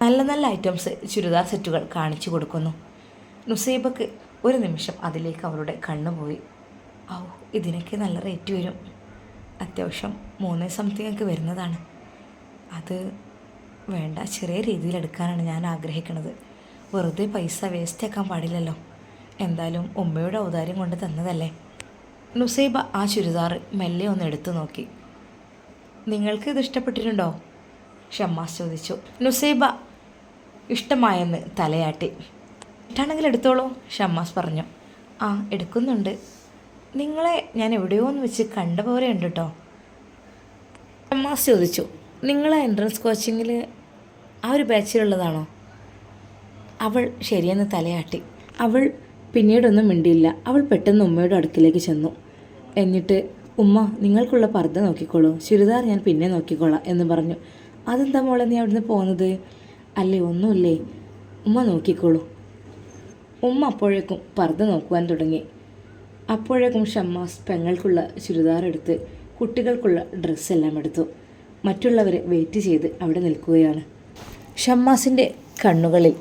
നല്ല നല്ല ഐറ്റംസ് ചുരിദാർ സെറ്റുകൾ കാണിച്ചു കൊടുക്കുന്നു. നുസൈബക്ക് ഒരു നിമിഷം അതിലേക്ക് അവരുടെ കണ്ണു പോയി. ഓ, ഇതിനൊക്കെ നല്ല റേറ്റ് വരും. അത്യാവശ്യം 3 സംതിങ് ഒക്കെ വരുന്നതാണ്. അത് വേണ്ട, ചെറിയ രീതിയിൽ എടുക്കാനാണ് ഞാൻ ആഗ്രഹിക്കുന്നത്. വെറുതെ പൈസ വേസ്റ്റ് ആക്കാൻ പാടില്ലല്ലോ. എന്തായാലും ഉമ്മയുടെ ഔദാര്യം കൊണ്ട് തന്നതല്ലേ. നുസൈബ ആ ചുരിദാർ മെല്ലെ ഒന്ന് എടുത്തു നോക്കി. നിങ്ങൾക്ക് ഇത് ഇഷ്ടപ്പെട്ടിട്ടുണ്ടോ? ഷമ്മാസ് ചോദിച്ചു. നുസൈബ ഇഷ്ടമായെന്ന് തലയാട്ടി. ഇഷ്ടമാണെങ്കിൽ എടുത്തോളൂ, ഷമ്മാസ് പറഞ്ഞു. ആ, എടുക്കുന്നുണ്ട്. നിങ്ങളെ ഞാൻ എവിടെയോ ഒന്ന് വെച്ച് കണ്ട പോലെ ഉണ്ട് കേട്ടോ, ഷമ്മാസ് ചോദിച്ചു. നിങ്ങളെ എൻട്രൻസ് കോച്ചിങ്ങിൽ ആ ഒരു ബാച്ചിലുള്ളതാണോ? അവൾ ശരിയെന്ന് തലയാട്ടി. അവൾ പിന്നീടൊന്നും മിണ്ടിയില്ല. അവൾ പെട്ടെന്ന് ഉമ്മയുടെ അടുക്കിലേക്ക് ചെന്നു. എന്നിട്ട് ഉമ്മ, നിങ്ങൾക്കുള്ള പർദ്ദ നോക്കിക്കോളൂ, ചുരിദാർ ഞാൻ പിന്നെ നോക്കിക്കോളാം എന്ന് പറഞ്ഞു. അതെന്താ മോളെ നീ അവിടുന്ന് പോകുന്നത്? അല്ലേ, ഒന്നുമില്ലേ, ഉമ്മ നോക്കിക്കോളൂ. ഉമ്മ അപ്പോഴേക്കും പർദ്ദ നോക്കുവാൻ തുടങ്ങി. അപ്പോഴേക്കും ഷമ്മാസ് പെങ്ങൾക്കുള്ള ചുരിദാർ എടുത്ത് കുട്ടികൾക്കുള്ള ഡ്രസ്സെല്ലാം എടുത്തു. മറ്റുള്ളവർ വെയിറ്റ് ചെയ്ത് അവിടെ നിൽക്കുകയാണ്. ഷമ്മാസിൻ്റെ കണ്ണുകളിൽ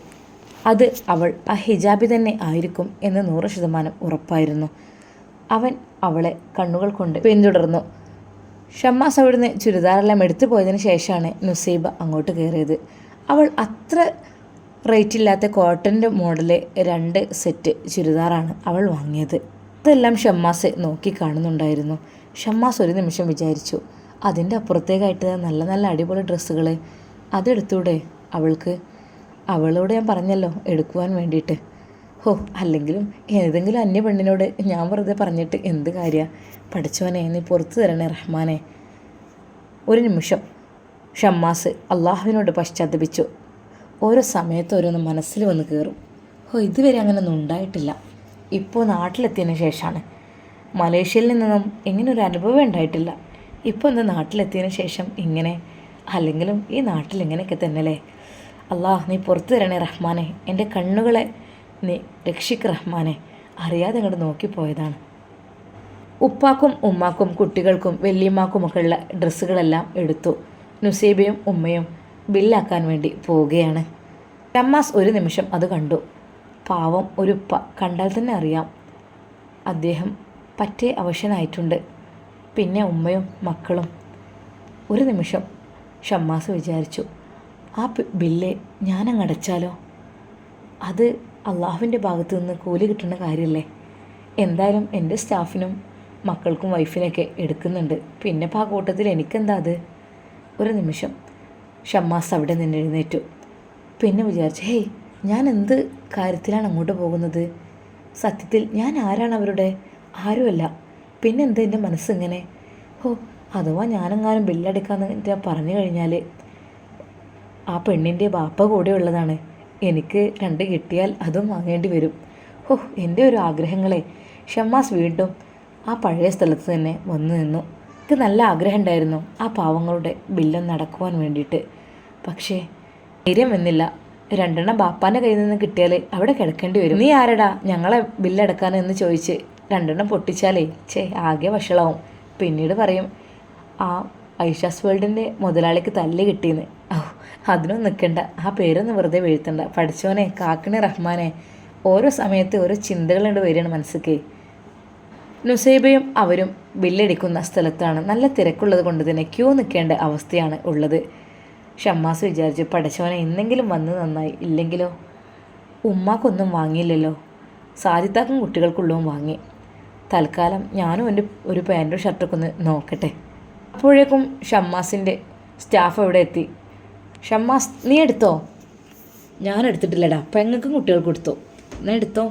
അത് അവൾ ആ ഹിജാബി തന്നെ ആയിരിക്കും എന്ന് 100% ഉറപ്പായിരുന്നു. അവൻ അവളെ കണ്ണുകൾ കൊണ്ട് പിന്തുടർന്നു. ഷമ്മാസ് അവിടുന്ന് ചുരിദാറെല്ലാം എടുത്തു പോയതിന് ശേഷമാണ് നുസൈബ അങ്ങോട്ട് കയറിയത്. അവൾ അത്ര റേറ്റില്ലാത്ത കോട്ടൻ്റെ മോഡല് 2 സെറ്റ് ചുരിദാറാണ് അവൾ വാങ്ങിയത്. അതെല്ലാം ഷമ്മാസ് നോക്കി കാണുന്നുണ്ടായിരുന്നു. ഷമ്മാസ് ഒരു നിമിഷം വിചാരിച്ചു, അതിൻ്റെ അപ്പുറത്തേക്കായിട്ട് നല്ല നല്ല അടിപൊളി ഡ്രസ്സുകൾ അതെടുത്തൂടെ അവൾക്ക്? അവളോട് ഞാൻ പറഞ്ഞല്ലോ എടുക്കുവാൻ വേണ്ടിയിട്ട്. ഹോ, അല്ലെങ്കിലും ഏതെങ്കിലും അന്യ പെണ്ണിനോട് ഞാൻ വെറുതെ പറഞ്ഞിട്ട് എന്ത് കാര്യമാണ്? പഠിച്ചവനെ നീ പുറത്തു തരണേ റഹ്മാനെ. ഒരു നിമിഷം ഷമ്മാസ് അള്ളാഹുവിനോട് പശ്ചാത്തപിച്ചു. ഓരോ സമയത്ത് ഓരോന്ന് മനസ്സിൽ വന്ന് കയറും. ഇതുവരെ അങ്ങനെയൊന്നും ഉണ്ടായിട്ടില്ല. ഇപ്പോൾ നാട്ടിലെത്തിയതിന് ശേഷമാണ്. മലേഷ്യയിൽ നിന്നും ഇങ്ങനെ ഒരു അനുഭവം ഉണ്ടായിട്ടില്ല. ഇപ്പോൾ എന്താ നാട്ടിലെത്തിയതിന് ശേഷം ഇങ്ങനെ, അല്ലെങ്കിലും ഈ നാട്ടിൽ ഇങ്ങനെയൊക്കെ തന്നെയല്ലേ. അള്ളാഹ് നീ പുറത്തു തരണേ റഹ്മാനെ, എൻ്റെ കണ്ണുകളെ നീ രക്ഷിക്ക് റഹ്മാനെ. അറിയാതെ അങ്ങോട്ട് നോക്കിപ്പോയതാണ്. ഉപ്പാക്കും ഉമ്മാക്കും കുട്ടികൾക്കും വല്യമ്മാക്കുമൊക്കെ ഉള്ള ഡ്രസ്സുകളെല്ലാം എടുത്തു. നുസൈബയും ഉമ്മയും ബില്ലാക്കാൻ വേണ്ടി പോവുകയാണ്. ഷമ്മാസ് ഒരു നിമിഷം അത് കണ്ടു. പാവം ഒരു ഉപ്പ, കണ്ടാൽ തന്നെ അറിയാം അദ്ദേഹം പറ്റേ അവശനായിട്ടുണ്ട്. പിന്നെ ഉമ്മയും മക്കളും. ഒരു നിമിഷം ഷമ്മാസ് വിചാരിച്ചു, ആ ബില്ല് ഞാനങ്ങ് അടച്ചാലോ? അത് അള്ളാഹുവിൻ്റെ ഭാഗത്ത് നിന്ന് കൂലി കിട്ടുന്ന കാര്യമല്ലേ. എന്തായാലും എൻ്റെ സ്റ്റാഫിനും മക്കൾക്കും വൈഫിനൊക്കെ എടുക്കുന്നുണ്ട്. പിന്നെ ആ കൂട്ടത്തിൽ എനിക്കെന്താ അത്? ഒരു നിമിഷം ഷമ്മാസ് അവിടെ നിന്ന് എഴുന്നേറ്റു. പിന്നെ വിചാരിച്ചു, ഹേയ്, ഞാൻ എന്ത് കാര്യത്തിലാണ് അങ്ങോട്ട് പോകുന്നത്? സത്യത്തിൽ ഞാൻ ആരാണ് അവരുടെ? ആരുമല്ല. പിന്നെന്താ എൻ്റെ മനസ്സിങ്ങനെ? അഥവാ ഞാനെങ്ങാനും ബില്ലടക്കാന്ന് പറഞ്ഞു കഴിഞ്ഞാൽ ആ പെണ്ണിൻ്റെ ബാപ്പ കൂടെ ഉള്ളതാണ്. എനിക്ക് 2 കിട്ടിയാൽ അതും വാങ്ങേണ്ടി വരും. എൻ്റെ ഒരു ആഗ്രഹങ്ങളെ. ഷമ്മാസ് വീണ്ടും ആ പഴയ സ്ഥലത്ത് തന്നെ വന്നു നിന്നു. എനിക്ക് നല്ല ആഗ്രഹം ഉണ്ടായിരുന്നു ആ പാവങ്ങളുടെ ബില്ലൊന്ന് അടക്കുവാൻ വേണ്ടിയിട്ട്. പക്ഷേ ധൈര്യം വന്നില്ല. 2 ബാപ്പാൻ്റെ കയ്യിൽ നിന്ന് കിട്ടിയാൽ അവിടെ കിടക്കേണ്ടി വരും. നീ ആരടാ ഞങ്ങളെ ബില്ലടക്കാനെന്ന് ചോദിച്ച് 2 പൊട്ടിച്ചാലേ ആകെ വഷളാവും. പിന്നീട് പറയും ആ ഐഷാസ് വേൾഡിൻ്റെ മുതലാളിക്ക് തല്ല് കിട്ടിയെന്ന്. അതിനൊന്നും നിൽക്കണ്ട, ആ പേരൊന്നും വെറുതെ വീഴ്ത്തണ്ട. പഠിച്ചോനെ, കാക്കണേ റഹ്മാനെ. ഓരോ സമയത്ത് ഓരോ ചിന്തകളുണ്ട് വരികയാണ് മനസ്സിക്ക്. നുസൈബയും അവരും ബില്ലടിക്കുന്ന സ്ഥലത്താണ്. നല്ല തിരക്കുള്ളത് കൊണ്ട് തന്നെ ക്യൂ നിൽക്കേണ്ട അവസ്ഥയാണ് ഉള്ളത്. ഷമ്മാസ് വിചാരിച്ചു, പഠിച്ചവനെ ഇന്നെങ്കിലും വന്ന് നന്നായി. ഇല്ലെങ്കിലോ? ഉമ്മാക്കൊന്നും വാങ്ങിയില്ലല്ലോ. സാജിത്താക്കും കുട്ടികൾക്കുള്ളതും വാങ്ങി. തൽക്കാലം ഞാനും എൻ്റെ ഒരു പാൻറ്റും ഷർട്ടൊക്കെ ഒന്ന് നോക്കട്ടെ. അപ്പോഴേക്കും ഷമ്മാസിൻ്റെ സ്റ്റാഫ് അവിടെ എത്തി. ഷമ്മാസ്, നീ എടുത്തോ? ഞാൻ എടുത്തിട്ടില്ലടാ, പെങ്ങൾക്കും കുട്ടികൾക്കും എടുത്തോ. എന്നാ എടുത്തോ.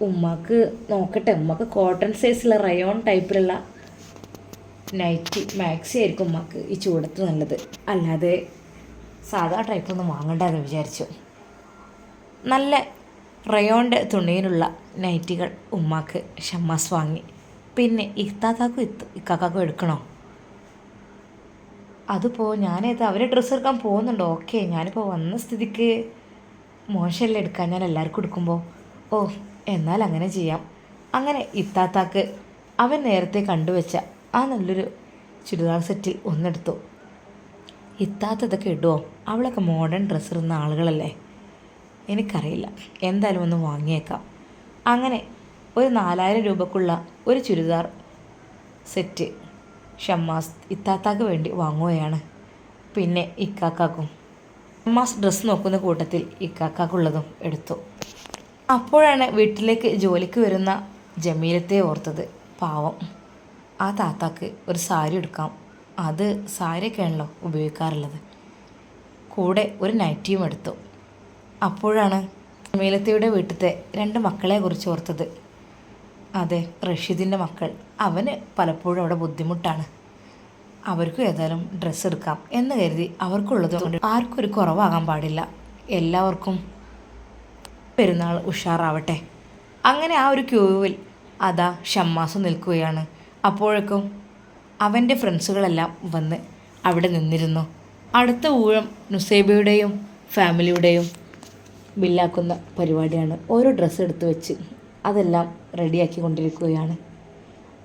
ഉമ്മാക്ക് നോക്കട്ടെ. ഉമ്മാക്ക് കോട്ടൺ സൈസുള്ള റയോൺ ടൈപ്പിലുള്ള നൈറ്റി മാക്സി ആയിരിക്കും ഉമ്മാക്ക് ഈ ചൂടത്ത് നല്ലത്. അല്ലാതെ സാധാ ടൈപ്പൊന്നും വാങ്ങണ്ടെന്ന് വിചാരിച്ചു. നല്ല റയോണിൻ്റെ തുണിയിലുള്ള നൈറ്റികൾ ഉമ്മാക്ക് ഷമ്മാസ് വാങ്ങി. പിന്നെ ഇത്താത്താക്കും ഇക്കാക്കാക്കും എടുക്കണോ? അതിപ്പോൾ ഞാനേത് അവരെ ഡ്രസ്സ് എടുക്കാൻ പോകുന്നുണ്ടോ? ഓക്കെ, ഞാനിപ്പോൾ വന്ന സ്ഥിതിക്ക് മോശമല്ലേ എടുക്കാൻ, ഞാൻ എല്ലാവർക്കും എടുക്കുമ്പോൾ. എന്നാൽ അങ്ങനെ ചെയ്യാം. അങ്ങനെ ഇത്താത്താക്ക് അവൻ നേരത്തെ കണ്ടുവച്ച ആ നല്ലൊരു ചുരിദാർ സെറ്റിൽ ഒന്നെടുത്തു. ഇത്താത്ത ഇതൊക്കെ ഇടുമോ? അവളൊക്കെ മോഡേൺ ഡ്രസ്സ് ഇടുന്ന ആളുകളല്ലേ. എനിക്കറിയില്ല, എന്തായാലും ഒന്ന് വാങ്ങിയേക്കാം. അങ്ങനെ ഒരു 4000 രൂപക്കുള്ള ഒരു ചുരിദാർ സെറ്റ് ഷമ്മാസ് ഇത്താത്താക്ക് വേണ്ടി വാങ്ങുകയാണ്. പിന്നെ ഇക്കാക്കാക്കും. ഷമ്മാസ് ഡ്രസ്സ് നോക്കുന്ന കൂട്ടത്തിൽ ഇക്കാക്കാക്കുള്ളതും എടുത്തു. അപ്പോഴാണ് വീട്ടിലേക്ക് ജോലിക്ക് വരുന്ന ജമീലത്തെ ഓർത്തത്. പാവം, ആ താത്താക്ക് ഒരു സാരി എടുക്കാം. അത് സാരിയൊക്കെയാണല്ലോ ഉപയോഗിക്കാറുള്ളത്. കൂടെ ഒരു നൈറ്റിയും എടുത്തു. അപ്പോഴാണ് ജമീലത്തയുടെ വീട്ടിലത്തെ 2 മക്കളെ കുറിച്ച് ഓർത്തത്. അതെ, റഷീദിൻ്റെ മക്കൾ. അവന് പലപ്പോഴും അവിടെ ബുദ്ധിമുട്ടാണ്. അവർക്കും ഏതായാലും ഡ്രസ്സ് എടുക്കാം എന്ന് കരുതി അവർക്കുള്ളത് കൊണ്ട് ആർക്കും ഒരു കുറവാകാൻ പാടില്ല. എല്ലാവർക്കും പെരുന്നാൾ ഉഷാറാവട്ടെ. അങ്ങനെ ആ ഒരു ക്യൂവിൽ അതാ ഷമ്മാസ് നിൽക്കുകയാണ്. അപ്പോഴേക്കും അവൻ്റെ ഫ്രണ്ട്സുകളെല്ലാം വന്ന് അവിടെ നിന്നിരുന്നു. അടുത്ത ഊഴം നുസൈബയുടെയും ഫാമിലിയുടെയും ബില്ലാക്കുന്ന പരിപാടിയാണ്. ഓരോ ഡ്രസ്സ് എടുത്ത് വെച്ച് അതെല്ലാം റെഡിയാക്കി കൊണ്ടിരിക്കുകയാണ്.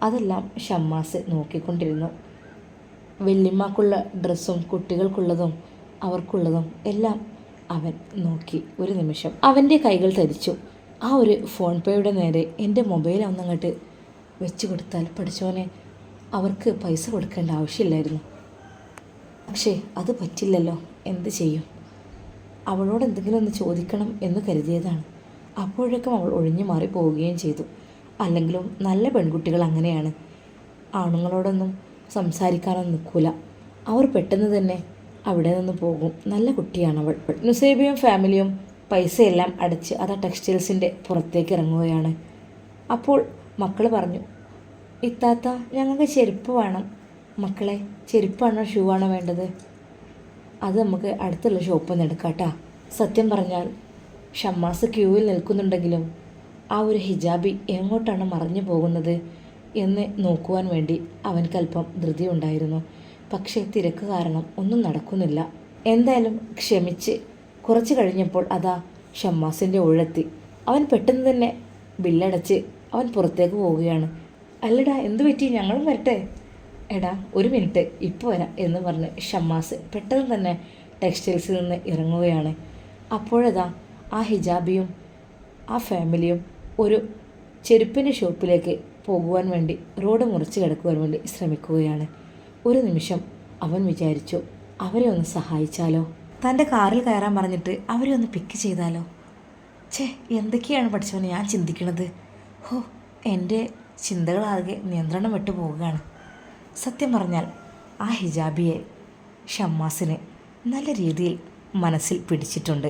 അതെല്ലാം ഷമ്മാസ് നോക്കിക്കൊണ്ടിരുന്നു. വല്യമ്മക്കുള്ള ഡ്രസ്സും കുട്ടികൾക്കുള്ളതും അവർക്കുള്ളതും എല്ലാം അവൻ നോക്കി. ഒരു നിമിഷം അവൻ്റെ കൈകൾ തരിച്ചു. ആ ഒരു ഫോൺ പേയുടെ നേരെ എൻ്റെ മൊബൈൽ ഒന്നങ്ങോട്ട് വെച്ച് കൊടുത്താൽ പഠിച്ചോനെ അവർക്ക് പൈസ കൊടുക്കേണ്ട ആവശ്യമില്ലായിരുന്നു. പക്ഷേ അത് പറ്റില്ലല്ലോ. എന്ത് ചെയ്യും? അവളോട് എന്തെങ്കിലും ഒന്ന് ചോദിക്കണം എന്ന് കരുതിയതാണ്. അപ്പോഴേക്കും അവൾ ഒഴിഞ്ഞു മാറി പോവുകയും ചെയ്തു. അല്ലെങ്കിലും നല്ല പെൺകുട്ടികൾ അങ്ങനെയാണ്. ആണുങ്ങളോടൊന്നും സംസാരിക്കാനൊന്നും നിൽക്കില്ല. അവർ പെട്ടെന്ന് തന്നെ അവിടെ നിന്ന് പോകും. നല്ല കുട്ടിയാണ് അവൾ. നുസൈബയും ഫാമിലിയും പൈസയെല്ലാം അടച്ച് അത് ടെക്സ്റ്റൈൽസിൻ്റെ പുറത്തേക്ക് ഇറങ്ങുകയാണ്. അപ്പോൾ മക്കൾ പറഞ്ഞു, ഇത്താത്ത ഞങ്ങൾക്ക് ചെരുപ്പ് വേണം. മക്കളെ, ചെരുപ്പാണോ ഷൂ ആണോ വേണ്ടത്? അത് നമുക്ക് അടുത്തുള്ള ഷോപ്പിൽ നിന്ന് എടുക്കാം കേട്ടോ. സത്യം പറഞ്ഞാൽ ഷമ്മാസ് ക്യൂവിൽ നിൽക്കുന്നുണ്ടെങ്കിലും ആ ഒരു ഹിജാബി എങ്ങോട്ടാണ് മറഞ്ഞു പോകുന്നത് എന്ന് നോക്കുവാൻ വേണ്ടി അവൻക്കല്പം ധൃതിയുണ്ടായിരുന്നു. പക്ഷേ തിരക്ക് കാരണം ഒന്നും നടക്കുന്നില്ല. എന്തായാലും ക്ഷമിച്ച് കുറച്ച് കഴിഞ്ഞപ്പോൾ അതാ ഷമ്മാസിൻ്റെ ഉഴെത്തി. അവൻ പെട്ടെന്ന് തന്നെ ബില്ലടച്ച് അവൻ പുറത്തേക്ക് പോവുകയാണ്. അല്ലടാ, എന്തു പറ്റി? ഞങ്ങളും വരട്ടെ? എടാ ഒരു മിനിറ്റ്, ഇപ്പോൾ വരാം എന്ന് പറഞ്ഞ് ഷമ്മാസ് പെട്ടെന്ന് തന്നെ ടെക്സ്റ്റൈൽസിൽ നിന്ന് ഇറങ്ങുകയാണ്. അപ്പോഴതാ ആ ഹിജാബിയും ആ ഫാമിലിയും ഒരു ചെരുപ്പിൻ്റെ ഷോപ്പിലേക്ക് പോകുവാൻ വേണ്ടി റോഡ് മുറിച്ച് കിടക്കുവാൻ വേണ്ടി ശ്രമിക്കുകയാണ്. ഒരു നിമിഷം അവൻ വിചാരിച്ചു, അവരെ ഒന്ന് സഹായിച്ചാലോ, തൻ്റെ കാറിൽ കയറാൻ പറഞ്ഞിട്ട് അവരെ ഒന്ന് പിക്ക് ചെയ്താലോ. എന്തൊക്കെയാണ് പഠിച്ചവനെ ഞാൻ ചിന്തിക്കണത്. എൻ്റെ ചിന്തകളാകെ നിയന്ത്രണം വിട്ടു പോവുകയാണ്. സത്യം പറഞ്ഞാൽ ആ ഹിജാബിയെ ഷമ്മാസിന് നല്ല രീതിയിൽ മനസ്സിൽ പിടിച്ചിട്ടുണ്ട്.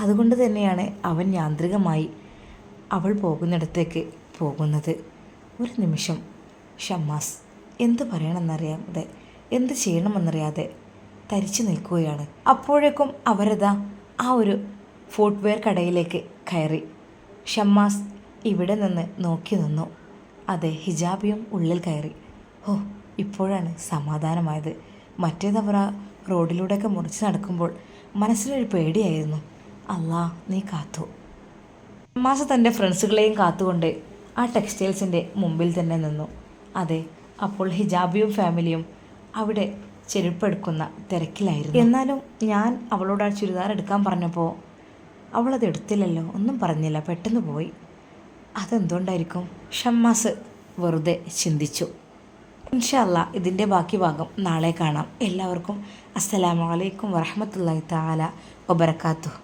അതുകൊണ്ട് തന്നെയാണ് അവൻ യാന്ത്രികമായി അവൾ പോകുന്നിടത്തേക്ക് പോകുന്നത്. ഒരു നിമിഷം ഷമ്മാസ് എന്ത് പറയണമെന്നറിയാതെ എന്ത് ചെയ്യണമെന്നറിയാതെ തരിച്ചു നിൽക്കുകയാണ്. അപ്പോഴേക്കും അവരതാ ആ ഒരു ഫുട്വെയർ കടയിലേക്ക് കയറി. ഷമ്മാസ് ഇവിടെ നിന്ന് നോക്കി നിന്നു. അതെ, ഹിജാബിയും ഉള്ളിൽ കയറി. ഇപ്പോഴാണ് സമാധാനമായത്. മറ്റേതവർ ആ റോഡിലൂടെയൊക്കെ മുറിച്ച് നടക്കുമ്പോൾ മനസ്സിലൊരു പേടിയായിരുന്നു. അല്ലാ, നീ കാത്തു. ഷമ്മാസ് തൻ്റെ ഫ്രണ്ട്സുകളെയും കാത്തുകൊണ്ട് ആ ടെക്സ്റ്റൈൽസിൻ്റെ മുമ്പിൽ തന്നെ നിന്നു. അതെ, അപ്പോൾ ഹിജാബിയും ഫാമിലിയും അവിടെ ചെരുപ്പെടുക്കുന്ന തിരക്കിലായിരുന്നു. എന്നാലും ഞാൻ അവളോട് ആ ചുരിദാർ എടുക്കാൻ പറഞ്ഞപ്പോൾ അവളത് എടുത്തില്ലല്ലോ, ഒന്നും പറഞ്ഞില്ല, പെട്ടെന്ന് പോയി. അതെന്തുകൊണ്ടായിരിക്കും? ഷമ്മാസ് വെറുതെ ചിന്തിച്ചു. ഇൻഷാ അല്ലാ ഇതിൻ്റെ ബാക്കി ഭാഗം നാളെ കാണാം. എല്ലാവർക്കും അസ്സലാമു അലൈക്കും വറഹ്മത്തുള്ളാഹി തആല വബറകാതുഹു.